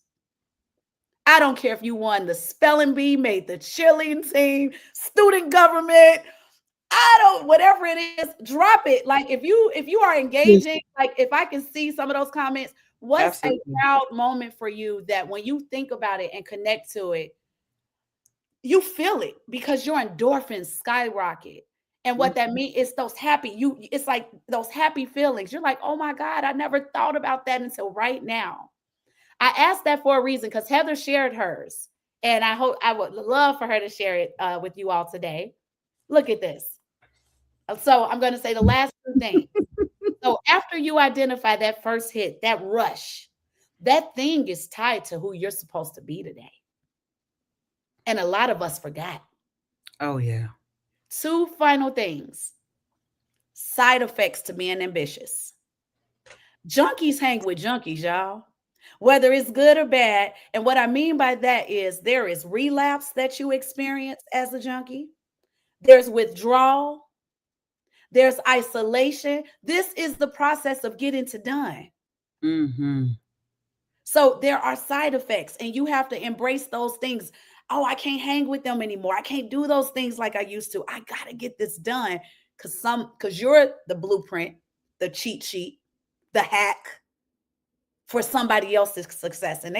I don't care if you won the spelling bee, made the cheerleading team, student government. I don't, whatever it is, drop it. Like if you are Yes. engaging, like if I can see some of those comments, what's a Absolutely. proud moment for you that when you think about it and connect to it, you feel it because your endorphins skyrocket. And what that Mhm. means is those it's like those happy feelings. You're like, oh my God, I never thought about that until right now. I asked that for a reason because Heather shared hers. And I would love for her to share it with you all today. Look at this. So I'm going to say the last two things. So after you identify that first hit, that rush, that thing is tied to who you're supposed to be today. And a lot of us forgot. Oh yeah. Two final things: side effects to being ambitious. Junkies hang with junkies, y'all, whether it's good or bad. And what I mean by that is there is relapse that you experience as a junkie, there's withdrawal, there's isolation. This is the process of getting to done. Mhm. So there are side effects, and you have to embrace those things. Oh, I can't hang with them anymore. I can't do those things like I used to. I gotta get this done because you're the blueprint, the cheat sheet, the hack for somebody else's success. And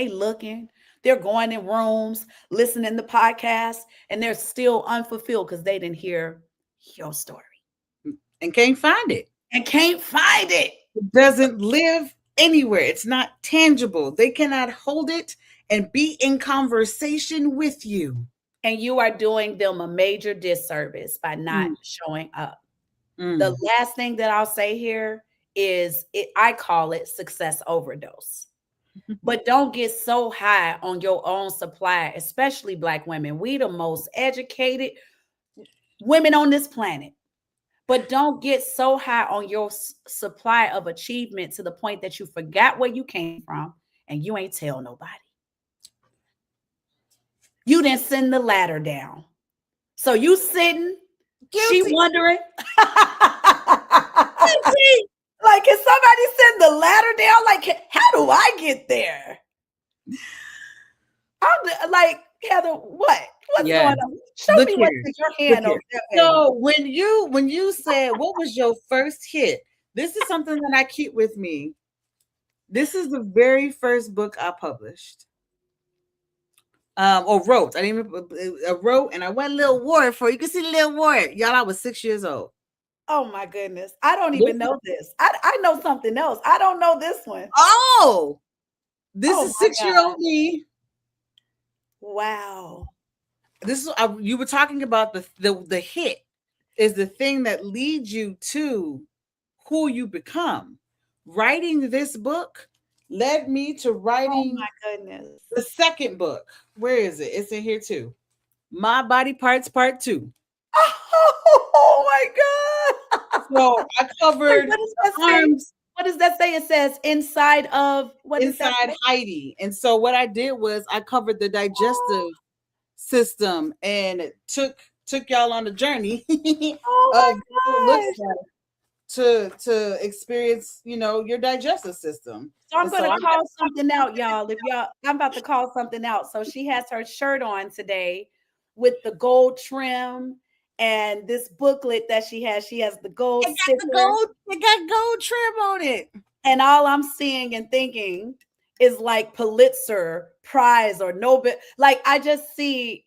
they're going in rooms, listening to podcasts, and they're still unfulfilled because they didn't hear your story And can't find it. and can't find it. It doesn't live anywhere. It's not tangible. They cannot hold it and be in conversation with you. And you are doing them a major disservice by not Mm, showing up. The mm. last thing that I'll say here is I call it success overdose. But don't get so high on your own supply, especially Black women. We the most educated women on this planet. But don't get so high on your supply of achievement to the point that you forgot where you came from and you ain't tell nobody. You didn't send the ladder down. So you sitting, she Guilty. wondering. Guilty. Like, can somebody send the ladder down? Like, how do I get there? I'm like, Heather, what's Yeah. going on? Show Look me what's here. in your Look hand over here. there, baby. So when you said what was your first hit, this is something that I keep with me. This is the very first book I published. Or wrote. I didn't even I wrote and I went a little word for you. Can see the little word. Y'all, I was 6 years old. Oh my goodness. I don't even This, know this. I know something else. I don't know this one. oh, this Oh is my 6 year God. old me. Wow. This is you were talking about the hit is the thing that leads you to who you become. Writing this book led me to Oh writing my goodness. the second book. Where is it? It's in here too. My Body Parts Part 2. Oh my God. So I Wait, covered what does the that say? arms. what does that say? It says inside of, what did that inside say? Heidi. And so what I did was I covered the Oh, digestive system and took y'all on the journey oh of what it looks my gosh. like to experience, your digestive system. So I'm And so gonna I got call something out, y'all. If y'all, I'm about to call something out. So she has her shirt on today with the gold trim and this booklet that she has. She has the gold sticker, it got gold trim on it. and all I'm seeing and thinking is like Pulitzer Prize or Nobel. Like I just see.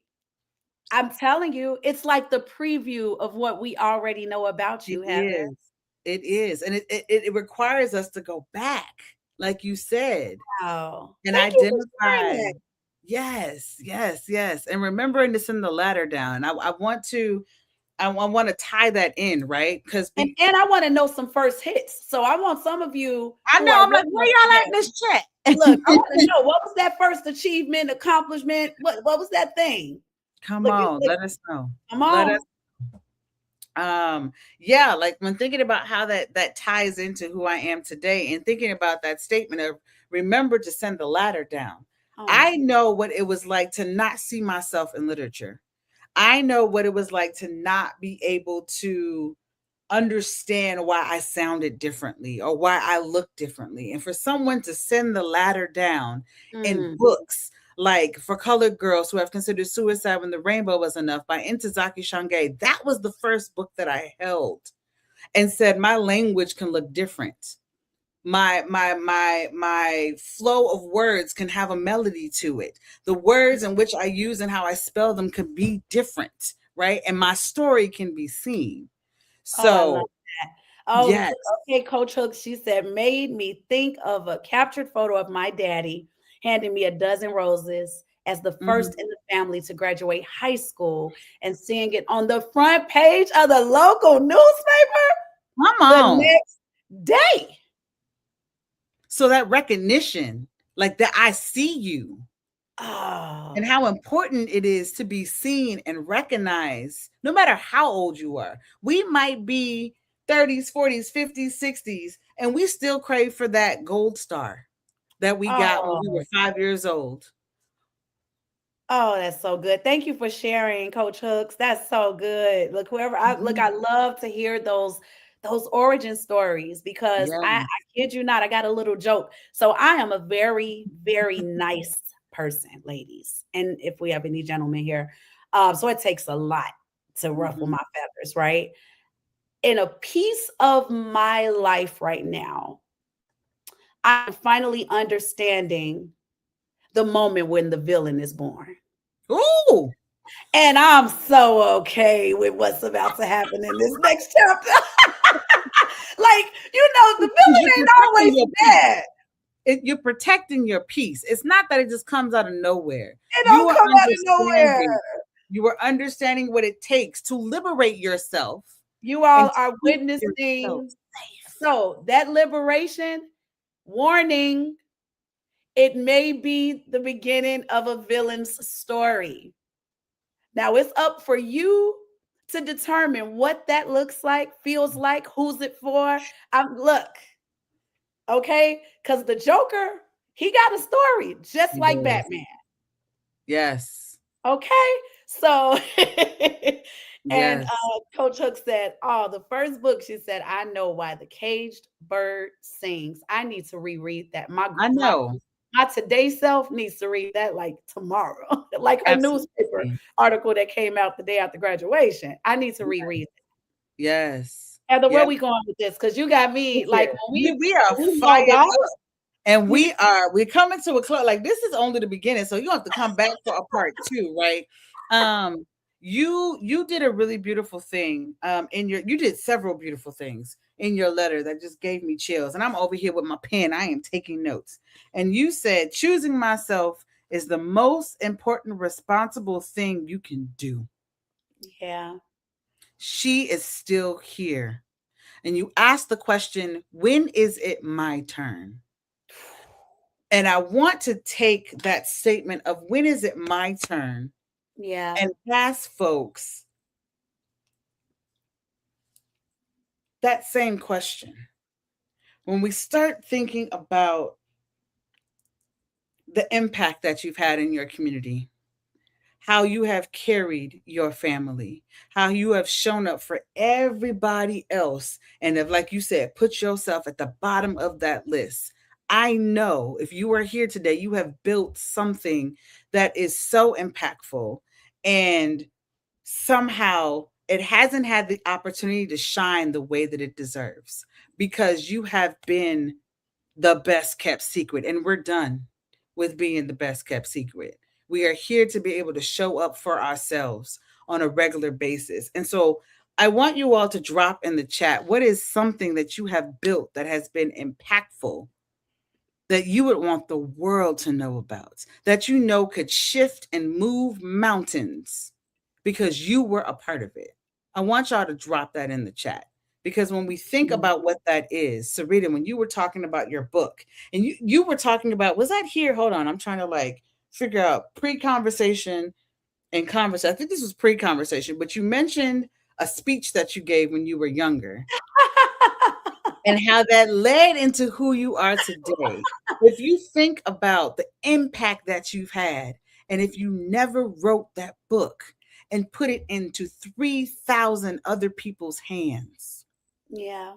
I'm telling you, it's like the preview of what we already know about It you, Heather. is. It is. And it requires us to go back, like you said, Wow. and Thank you for identify. sharing that. Yes, yes, yes. And remembering to send the ladder down. I want to tie that in, right? Because And I want to know some first hits. So I want some of you I who know are I'm like, where listening. y'all at Yes. in this Look, I chat? want to know, what was that first achievement, accomplishment? What was that thing? Come Look, on, look, let us know. come Let us on. yeah, like when thinking about how that ties into who I am today and thinking about that statement of remember to send the ladder down. Oh, I know what it was like to not see myself in literature. I know what it was like to not be able to understand why I sounded differently or why I looked differently. And for someone to send the ladder down in mm. books like For Colored Girls Who Have Considered Suicide When the Rainbow Was Enough by Ntozake Shange, that was the first book that I held and said my language can look different. My flow of words can have a melody to it. The words in which I use and how I spell them can be different, right? And my story can be seen. Oh, I love So that. Oh, yes. okay, Coach Hook. She said, made me think of a captured photo of my daddy handing me a dozen roses as the first Mhm. in the family to graduate high school and seeing it on the front page of the local newspaper Come the on. next day. So that recognition, like that I see you and Oh, how important it is to be seen and recognized, no matter how old you are. We might be 30s, 40s, 50s, 60s, and we still crave for that gold star that we got when we oh, were 5 years old. oh, that's so good. Thank you for sharing, Coach Hooks. That's so good. Look, whoever I look, Mhm. I love to hear those origin stories because Yeah. I kid you not, I got a little joke. So I am a very, very nice person, ladies. And if we have any gentlemen here, so it takes a lot to ruffle Mhm. my feathers, right? In a piece of my life right now, I'm finally understanding the moment when the villain is born. Ooh. And I'm so okay with what's about to happen in this next chapter. Like, the You're villain ain't protecting always your peace. bad. You're protecting your peace. It's not that it just comes out of nowhere. It You don't are come out of nowhere. understanding. You are understanding what it takes to liberate yourself You and all to are keep yourself witnessing. safe. So, that liberation, warning, it may be the beginning of a villain's story. Now, it's up for you to determine what that looks like, feels like, who's it for. Look, okay? Because the Joker, he got a story just He like does. Batman. Yes. Okay. So, and Yes. Coach Hook said, oh, the first book, she said, I know why the caged bird sings. I need to reread that. I know. My today self needs to read that like tomorrow, like her newspaper Absolutely. article that came out the day after graduation. I need to reread it. Yes. Heather, where Yep. we going with this? Because you got me like We are when we log fired off. up. And we're coming to a close. Like this is only the beginning, so you have to come back for a part two, right? Um, you did a really beautiful thing. You did several beautiful things in your letter that just gave me chills. And I'm over here with my pen. I am taking notes. And you said choosing myself is the most important responsible thing you can do. Yeah. She is still here. And you asked the question, when is it my turn? And I want to take that statement of when is it my turn Yeah. and ask folks that same question. when we start thinking about the impact that you've had in your community, how you have carried your family, how you have shown up for everybody else, and have, like you said, put yourself at the bottom of that list. I know if you are here today, you have built something that is so impactful, and somehow it hasn't had the opportunity to shine the way that it deserves because you have been the best kept secret. And we're done with being the best kept secret. We are here to be able to show up for ourselves on a regular basis. And so I want you all to drop in the chat what is something that you have built that has been impactful that you would want the world to know about, that you know could shift and move mountains because you were a part of it. I want y'all to drop that in the chat because when we think about what that is, Sarita, when you were talking about your book and you were talking about, was that here? Hold on, I'm trying to like figure out pre-conversation and conversation. I think this was pre-conversation, but you mentioned a speech that you gave when you were younger and how that led into who you are today. If you think about the impact that you've had, and if you never wrote that book and put it into 3,000 other people's hands, Yeah.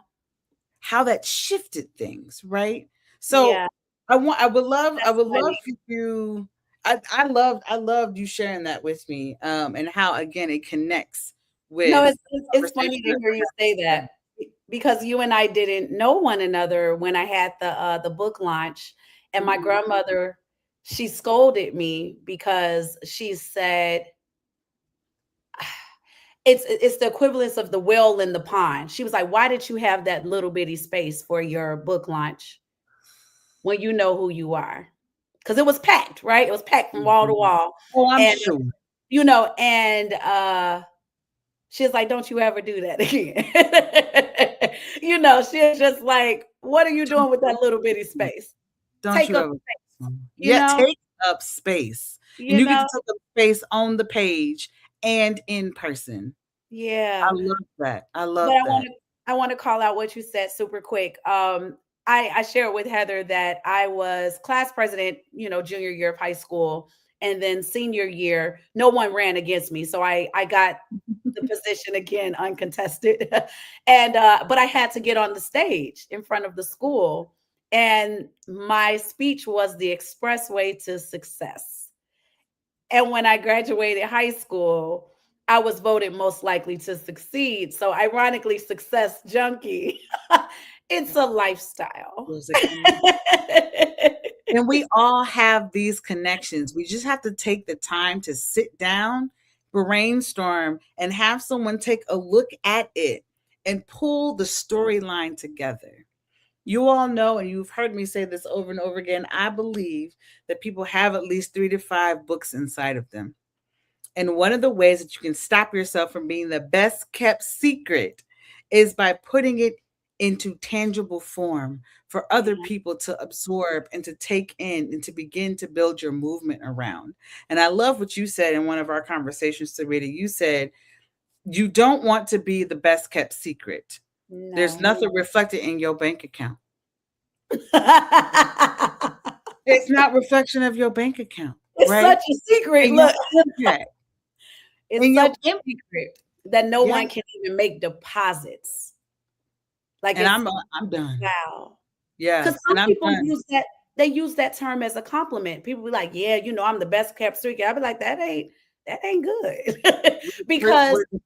how that shifted things, right? So Yeah. I That's would love funny. for you. I loved you sharing that with me, and how again it connects No, with it's funny conversation to that hear we're you say having that because you and I didn't know one another when I had the book launch, and today. my Mhm. grandmother, she scolded me because she said it's the equivalence of the well in the pond. She was like, "Why did you have that little bitty space for your book launch when you know who you are?" Because it was packed, right? It was packed from wall to Mhm. wall, Oh, I'm and sure. she's like, "Don't you ever do that again." She's just like, "What are you doing with that little bitty space? Don't Take you up ever. space." You Yeah, know, take up space. And you you get to know, take up space on the page and in person. I yeah. love that. I But love that. I want to call out what you said super quick. I shared with Heather that I was class president, junior year of high school, and then senior year, no one ran against me, so I got the position again uncontested, and but I had to get on the stage in front of the school, and my speech was the expressway to success. And when I graduated high school, I was voted most likely to succeed. So, ironically, Success Junkie, it's a lifestyle. There's a And we all have these connections. We just have to take the time to sit down, brainstorm, and have someone take a look at it and pull the storyline together. You all know, and you've heard me say this over and over again, I believe that people have at least 3 to 5 books inside of them. And one of the ways that you can stop yourself from being the best kept secret is by putting it into tangible form for other Yeah. people to absorb and to take in and to begin to build your movement around. And I love what you said in one of our conversations, Sarita. You said, you don't want to be the best kept secret. There's No. nothing reflected in your bank account. It's It's not reflection of your bank account, right? such a secret. And your Look, impact. it's And your such a secret that no yeah. one can even make deposits. Like And it's I'm done. wow. Because Yes, and some I'm people done. use that term as a compliment. People be like, "Yeah, I'm the best kept secret." I be like, that ain't good," because We're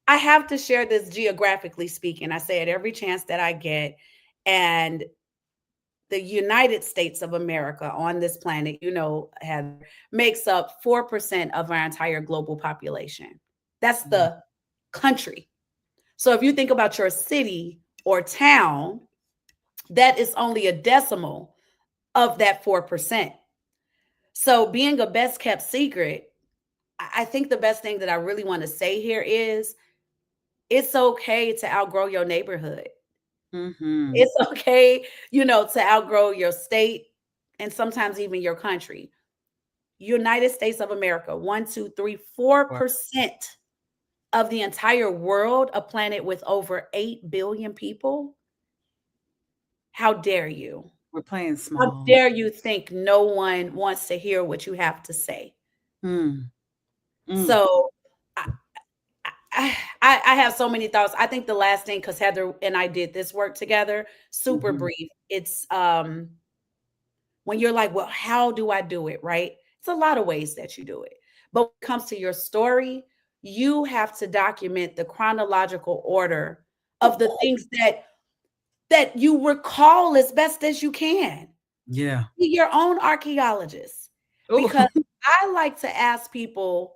I have to share this geographically speaking. I say it every chance that I get, and the United States of America on this planet, Heather, makes up 4% of our entire global population. That's the country. So if you think about your city or town, that is only a decimal of that 4%. So being a best kept secret, I think the best thing that I really want to say here is it's okay to outgrow your neighborhood. Mhm. It's okay, to outgrow your state and sometimes even your country. United States of America, 4% of the entire world, a planet with over 8 billion people, How dare you? We're playing How small. dare you think no one wants to hear what you have to say? Mm, mm, So I, I have so many thoughts. I think the last thing, because Heather and I did this work together, super mhm. brief. It's when you're like, well, how do I do it? Right? It's a lot of ways that you do it. But when it comes to your story, you have to document the chronological order of the things that you recall as best as you can. Yeah. Be your own archaeologist. Oh, Because I like to ask people,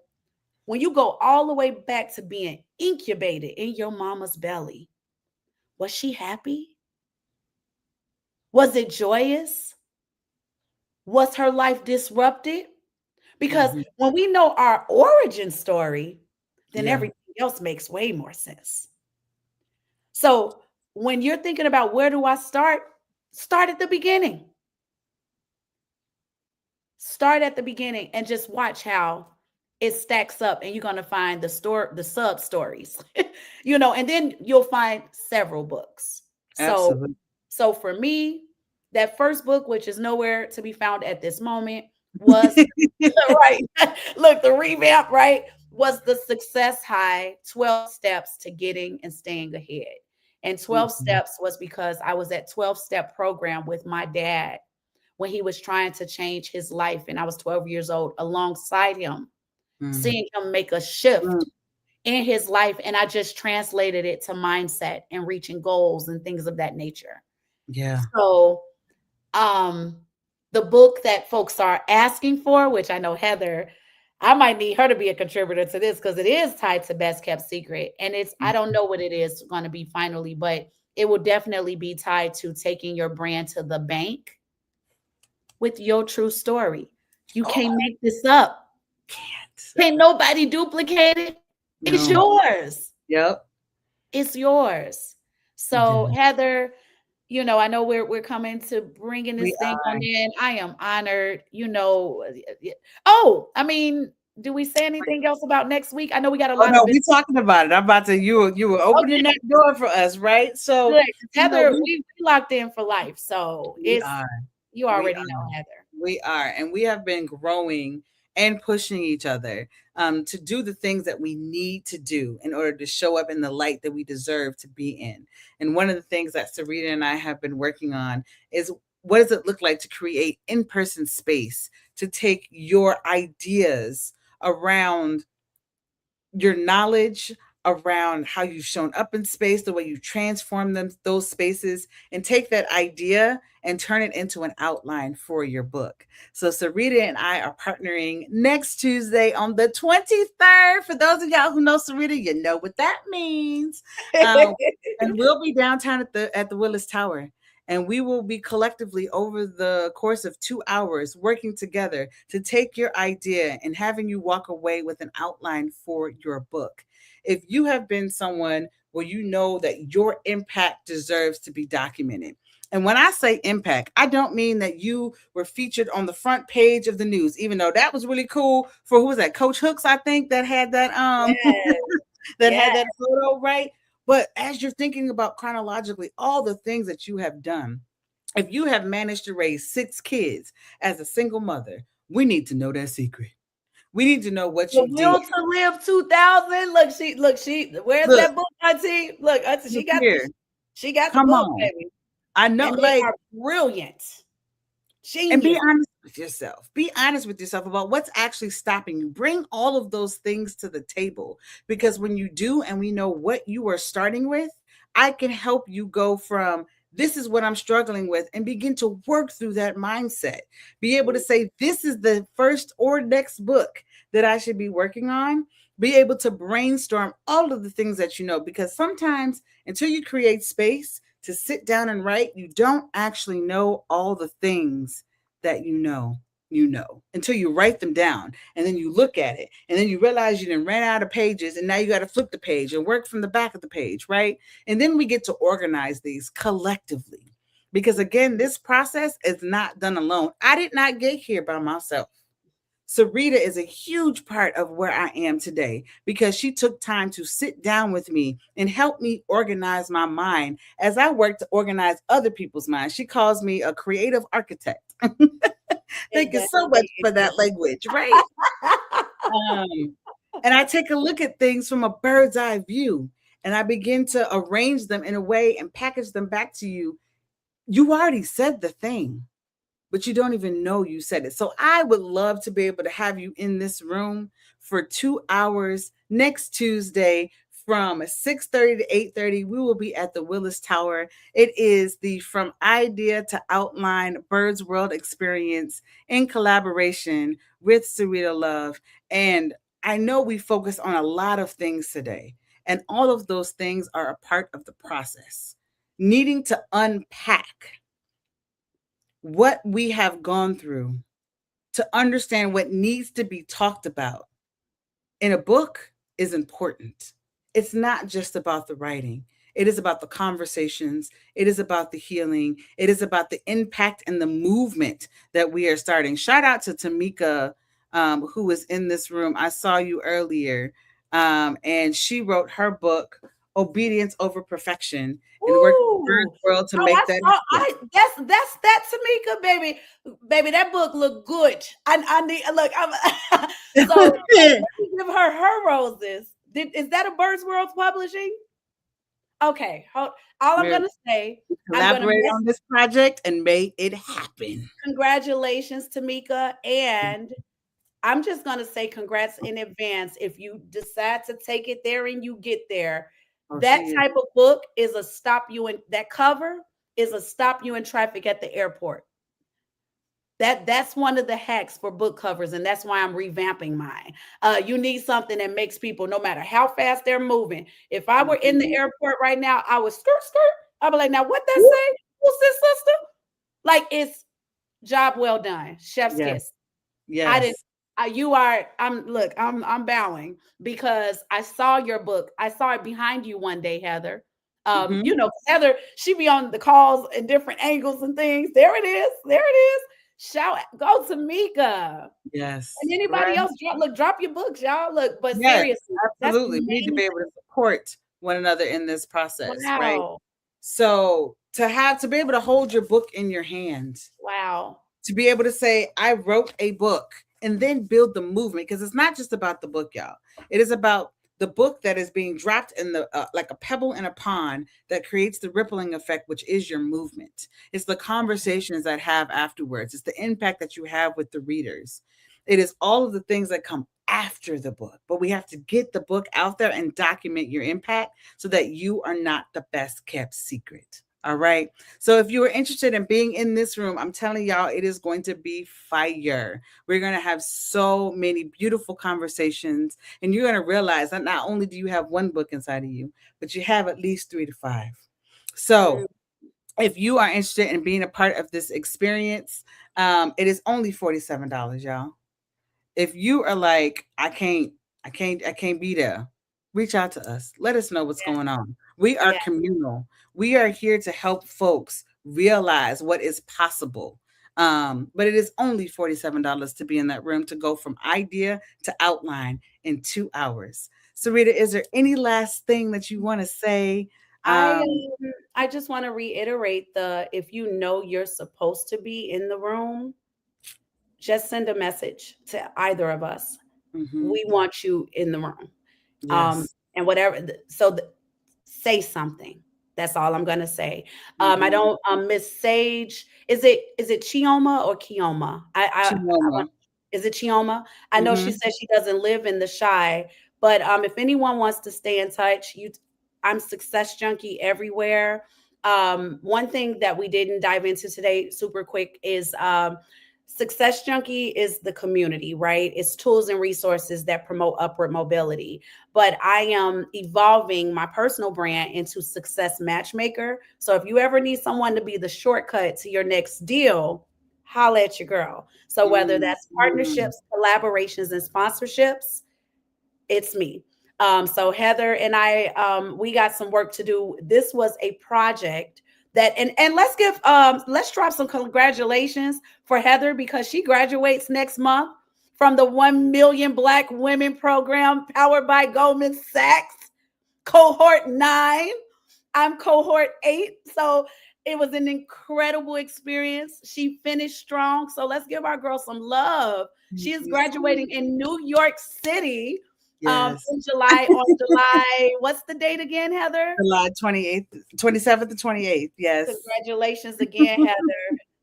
when you go all the way back to being incubated in your mama's belly, was she happy? Was it joyous? Was her life disrupted? Because mhm. when we know our origin story, then Yeah. everything else makes way more sense. So when you're thinking about where do I start, start at the beginning. Start at the beginning and just watch how it stacks up, and you're going to find the sub stories. And then you'll find several books. So Absolutely. so for me, that first book, which is nowhere to be found at this moment, was right. Look, the revamp, right, was the Success High 12 Steps to Getting and Staying Ahead. And 12 Mhm, steps was because I was at 12-step program with my dad when he was trying to change his life. And I was 12 years old alongside him, mm, seeing him make a mm. shift in his life. And I just translated it to mindset and reaching goals and things of that nature. Yeah. So, um, the book that folks are asking for, which I know Heather, I might need her to be a contributor to this because it is tied to Best Kept Secret. And I don't Mhm. know what it is going to be finally, but it will definitely be tied to taking your brand to the bank with your true story. You Oh, can't make this up. can't. Can't nobody duplicate it. It's No. yours. Yep. It's yours. So, Yeah. Heather, I know we're coming to bringing We this thing are. on in. I am honored. Oh, I mean, do we say anything else about next week? I know we got a Oh lot of no, we business. talking about it. I'm about to you were opening Okay, that door for us, right? So, good. Heather, we we locked in for life. So we it's are. you We already know, are. Heather. We are. And we have been growing and pushing each other to do the things that we need to do in order to show up in the light that we deserve to be in. And one of the things that Sarita and I have been working on is, what does it look like to create in-person space to take your ideas around your knowledge, around how you've shown up in space, the way you transform those spaces, and take that idea and turn it into an outline for your book. So Sarita and I are partnering next Tuesday on the 23rd. For those of y'all who know Sarita, you know what that means. Um, and we'll be downtown at the Willis Tower. And we will be collectively, over the course of 2 hours, working together to take your idea and having you walk away with an outline for your book. If you have been someone where you know that your impact deserves to be documented, and when I say impact, I don't mean that you were featured on the front page of the news, even though that was really cool for, who was that? Coach Hooks, I think, that had that Yes, that yes. had that photo, right? But as you're thinking about chronologically all the things that you have done, if you have managed to raise 6 kids as a single mother, we need to know that secret. We need to know what The you did. Will to Live 2000. Look, where's Look, that book, Auntie? Look, Auntie, look here. she got the Come book, on. baby. I know, And they like, are brilliant. and be Genius. honest with yourself. Be honest with yourself about what's actually stopping you. Bring all of those things to the table, because when you do, and we know what you are starting with, I can help you go from, this is what I'm struggling with, and begin to work through that mindset. Be able to say, this is the first or next book that I should be working on. Be able to brainstorm all of the things that you know, because sometimes until you create space to sit down and write, you don't actually know all the things that until you write them down, and then you look at it, and then you realize you didn't ran out of pages, and now you got to flip the page and work from the back of the page, right? And then we get to organize these collectively, because again, this process is not done alone. I did not get here by myself. Sarita is a huge part of where I am today because she took time to sit down with me and help me organize my mind as I work to organize other people's minds. She calls me a creative architect. It Thank you so much definitely for is. that language, right? Um, and I take a look at things from a bird's eye view and I begin to arrange them in a way and package them back to you. You already said the thing, but you don't even know you said it. So I would love to be able to have you in this room for 2 hours next Tuesday from 6:30 to 8:30. We will be at the Willis Tower. It is the From Idea to Outline Birds World experience in collaboration with Serita Love. And I know we focus on a lot of things today, and all of those things are a part of the process. Needing to unpack what we have gone through to understand what needs to be talked about in a book is important. It's not just about the writing. It is about the conversations. It is about the healing. It is about the impact and the movement that we are starting. Shout out to Tamika, who was in this room. I saw you earlier, and she wrote her book, Obedience Over Perfection, and worked with Ooh. Bird's World to Oh, I make that saw. happen. That's that Tamika, baby, baby. That book looked good. I need look. So let me give her roses. Is that a Birds World Publishing? Okay, all I'm We're gonna say, I'm gonna collaborate on this project and make it happen. congratulations, Tamika, and I'm just gonna say congrats in advance if you decide to take it there and you get there. Oh, That she is. type of book is a stop you in that cover is a stop you in traffic at the airport. That's one of the hacks for book covers, and that's why I'm revamping mine. You need something that makes people, no matter how fast they're moving. If I were in the Mhm. airport right now, I would skirt skirt. I'd be like, now what that say? Who's this sister? Like it's job well done, chef's Yes, kiss. I didn't. yes. You are. I'm. Look. I'm bowing because I saw your book. I saw it behind you one day, Heather. Mhm. Heather. She be on the calls in different angles and things. There it is. There it is. Shout. Go to Mika. And Yes, anybody right? else. Drop your books, y'all. Look. But Yes, seriously, that's absolutely. We need to be able amazing. to support one another in this process, right? Wow. So, to be able to hold your book in your hand, Wow. to be able to say, I wrote a book and then build the movement. Because it's not just about the book, y'all. It is about the book that is being dropped in the like a pebble in a pond that creates the rippling effect, which is your movement. It's the conversations that have afterwards. It's the impact that you have with the readers. It is all of the things that come after the book, but we have to get the book out there and document your impact so that you are not the best kept secret. All right. So if you are interested in being in this room, I'm telling y'all, it is going to be fire. We're going to have so many beautiful conversations, and you're going to realize that not only do you have one book inside of you, but you have at least 3 to 5. Mm. So if you are interested in being a part of this experience, it is only $47, y'all. If you are like, I can't be there, reach out to us. Let us know what's going on. We are Yeah. communal. We are here to help folks realize what is possible. But it is only $47 to be in that room to go from idea to outline in 2 hours. Sarita, is there any last thing that you want to say? I Um, I just want to reiterate the if you know you're supposed to be in the room, just send a message to either of us. mhm. We want you in the room. Yes. And whatever. Say something. That's all I'm gonna say. I Mhm. don't. Miss Sage. Is it Chioma or Kioma? I Chimoma. want. Is it Chioma? I know she Mhm. says she doesn't live in the Shy, but if anyone wants to stay in touch, I'm Success Junkie everywhere. One thing that we didn't dive into today, super quick, is Success Junkie is the community, right? It's tools and resources that promote upward mobility. But I am evolving my personal brand into Success Matchmaker. So if you ever need someone to be the shortcut to your next deal, holla at your girl. So whether Mm, that's mm. partnerships, collaborations, and sponsorships, it's me. So Heather and I, we got some work to do. This was a project that, and let's drop some congratulations for Heather because she graduates next month from the 1 Million Black Women program powered by Goldman Sachs, cohort 9. I'm cohort 8. So it was an incredible experience. She finished strong. So let's give our girl some love. She Thank is you so graduating much. in New York City Yes. in July, on July. What's the date again, Heather? July 28th, 27th to 28th. Yes. Congratulations again, Heather.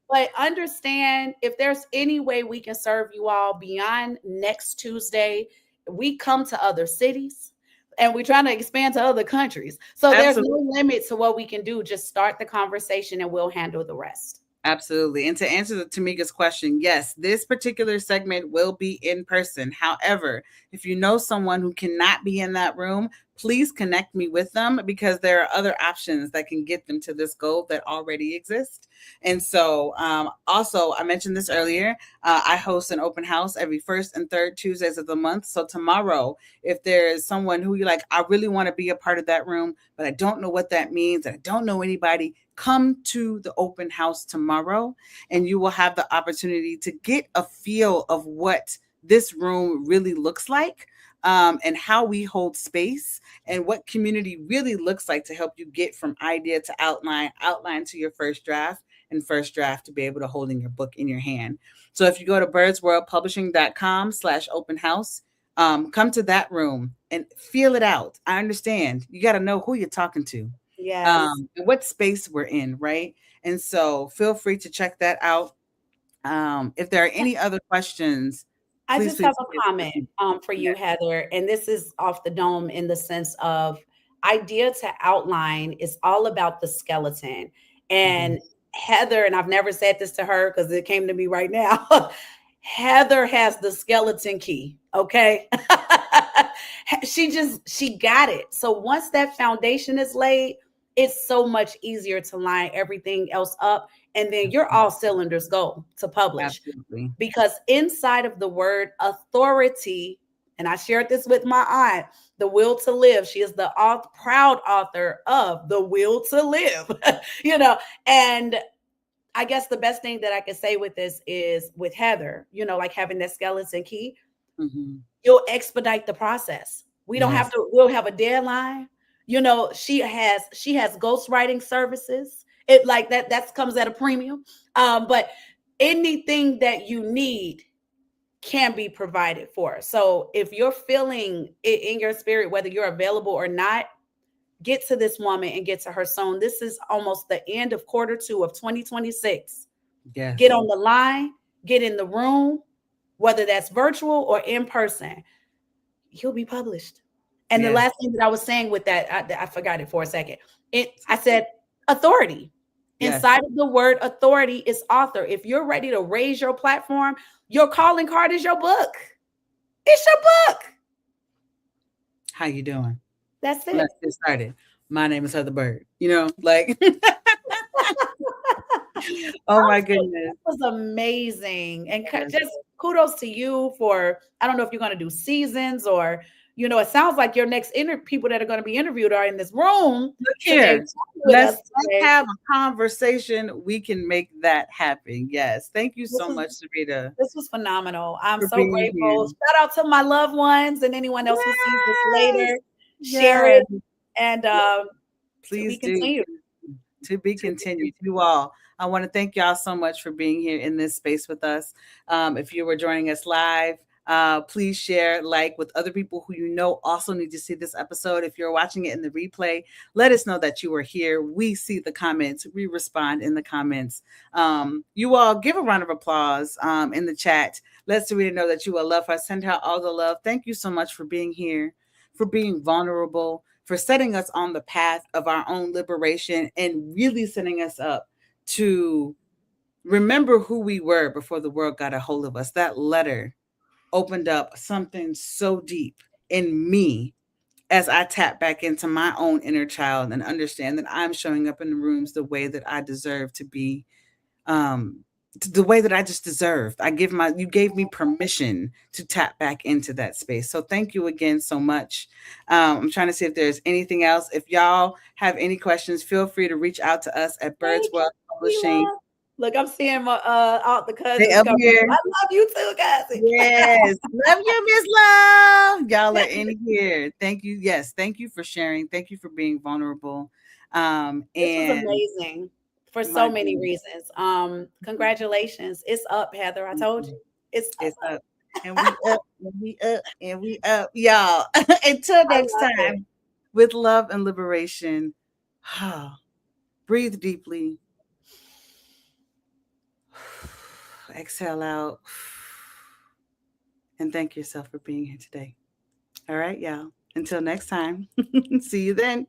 But understand, if there's any way we can serve you all beyond next Tuesday, we come to other cities and we're trying to expand to other countries. So there's Absolutely. no limit to what we can do. Just start the conversation and we'll handle the rest. Absolutely. And to answer Tamika's question, yes, this particular segment will be in person. However, if you know someone who cannot be in that room, please connect me with them because there are other options that can get them to this goal that already exist. And so, also, I mentioned this earlier. I host an open house every first and third Tuesdays of the month. So, tomorrow, if there is someone who you're like, I really want to be a part of that room, but I don't know what that means, and I don't know anybody, come to the open house tomorrow and you will have the opportunity to get a feel of what this room really looks like, and how we hold space and what community really looks like to help you get from idea to outline, outline to your first draft, and first draft to be able to hold in your book in your hand. So if you go to birdsworldpublishing.com/open house, come to that room and feel it out. I understand you got to know who you're talking to, Yes. and what space we're in, right? And so feel free to check that out. If there are any other questions, I please, just have please, a please. comment for Yeah. you, Heather, and this is off the dome in the sense of idea to outline is all about the skeleton. Mhm. And Heather, and I've never said this to her because it came to me right now. Heather has the skeleton key, okay? She got it. So once that foundation is laid, it's so much easier to line everything else up, and then you're all cylinders go to publish, Absolutely. because inside of the word authority, and I shared this with my aunt, The Will to Live. She is the proud author of The Will to Live, you know, and I guess the best thing that I can say with this is with Heather, like having that skeleton key, Hmm. you'll expedite the process. We don't have Yes. to, we'll have a deadline. She has ghostwriting services. It like that comes at a premium. But anything that you need can be provided for. So if you're feeling it in your spirit, whether you're available or not, get to this woman and get to her soon. This is almost the end of quarter 2 of 2026. Get Yes. on the line, get in the room, whether that's virtual or in person. You'll be published. And the Yes. last thing that I was saying with that, I forgot it for a second. I said authority. Yes. Inside of the word authority is author. If you're ready to raise your platform, your calling card is your book. It's your book. How you doing? That's it. Let's get started. My name is Heather Byrd. You know, like, oh my goodness. That was amazing. And Yes. just kudos to you for, I don't know if you're going to do seasons or, it sounds like your next people that are going to be interviewed are in this room Look today here. with us Let's today. have a conversation. We can make that happen. Yes. Thank you This so was much, Sarita, this was phenomenal. I'm for so being here. grateful. Shout out to my loved ones and anyone else who sees this Yes. later. Share Yes. it, and to be Please do. continued. To be To be continued. You continued. all, I want to thank y'all so much for being here in this space with us. If you were joining us live, please share, like, with other people who you know also need to see this episode. If you're watching it in the replay, let us know that you were here. We see the comments, we respond in the comments. You all give a round of applause in the chat. Let Sarita know that you will love her. Send her all the love. Thank you so much for being here, for being vulnerable, for setting us on the path of our own liberation and really setting us up to remember who we were before the world got a hold of us. That letter opened up something so deep in me as I tap back into my own inner child and understand that I'm showing up in the rooms the way that I deserve to be, um the way that I just deserved. You gave me permission to tap back into that space. So thank you again so much. I'm trying to see if there's anything else. If y'all have any questions, feel free to reach out to us at Birds Thank you, World Publishing Sheila. Look, I'm seeing my all the They cousins up come. here. I love you too, cousin. Yes. Love you, Miss Love. Y'all are in here. Thank you. Yes. Thank you for sharing. Thank you for being vulnerable. This was And amazing for my so many reasons. Congratulations. It's up, Heather. I told you. It's up. it's up. And we up and we up and we up. Y'all. Until I next love it. time, with love and liberation. Breathe deeply. Exhale out. And thank yourself for being here today. All right, y'all. Until next time. See you then.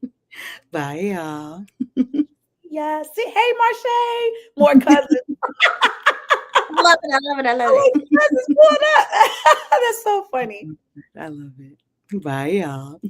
Bye, y'all. Yeah. See, hey, Marche. More cousins. I love it. I love it. I love Oh, it. cousins pulled up. That's so funny. I love it. Bye, y'all.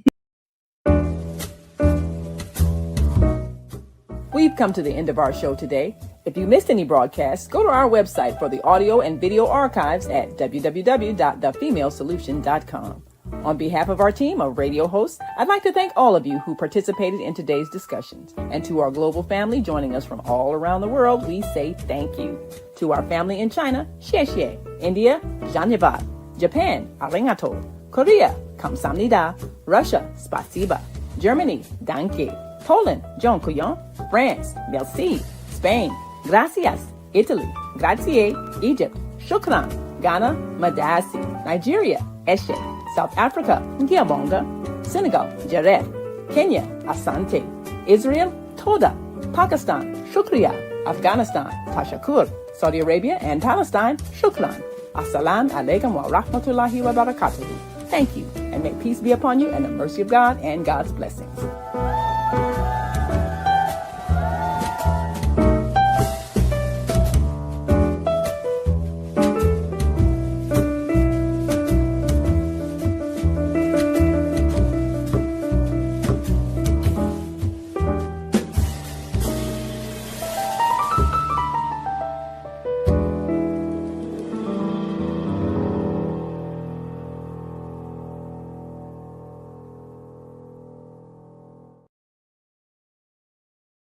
We've come to the end of our show today. If you missed any broadcasts, go to our website for the audio and video archives at www.thefemalesolution.com. On behalf of our team of radio hosts, I'd like to thank all of you who participated in today's discussions. And to our global family joining us from all around the world, we say thank you. To our family in China, xie xie. India, zhanyavad. Japan, arigato. Korea, kamsamnida. Russia, spasiba. Germany, danke. Poland, dziękuję. France, merci. Spain, gracias. Italy, grazie. Egypt, shukran. Ghana, madasi. Nigeria, eshe. South Africa, ngiyabonga. Senegal, jareh. Kenya, asante. Israel, toda. Pakistan, shukriya. Afghanistan, tashakur. Saudi Arabia and Palestine, shukran. Assalamu alaikum wa rahmatullahi wa barakatuhu. Thank you, and may peace be upon you and the mercy of God and God's blessings.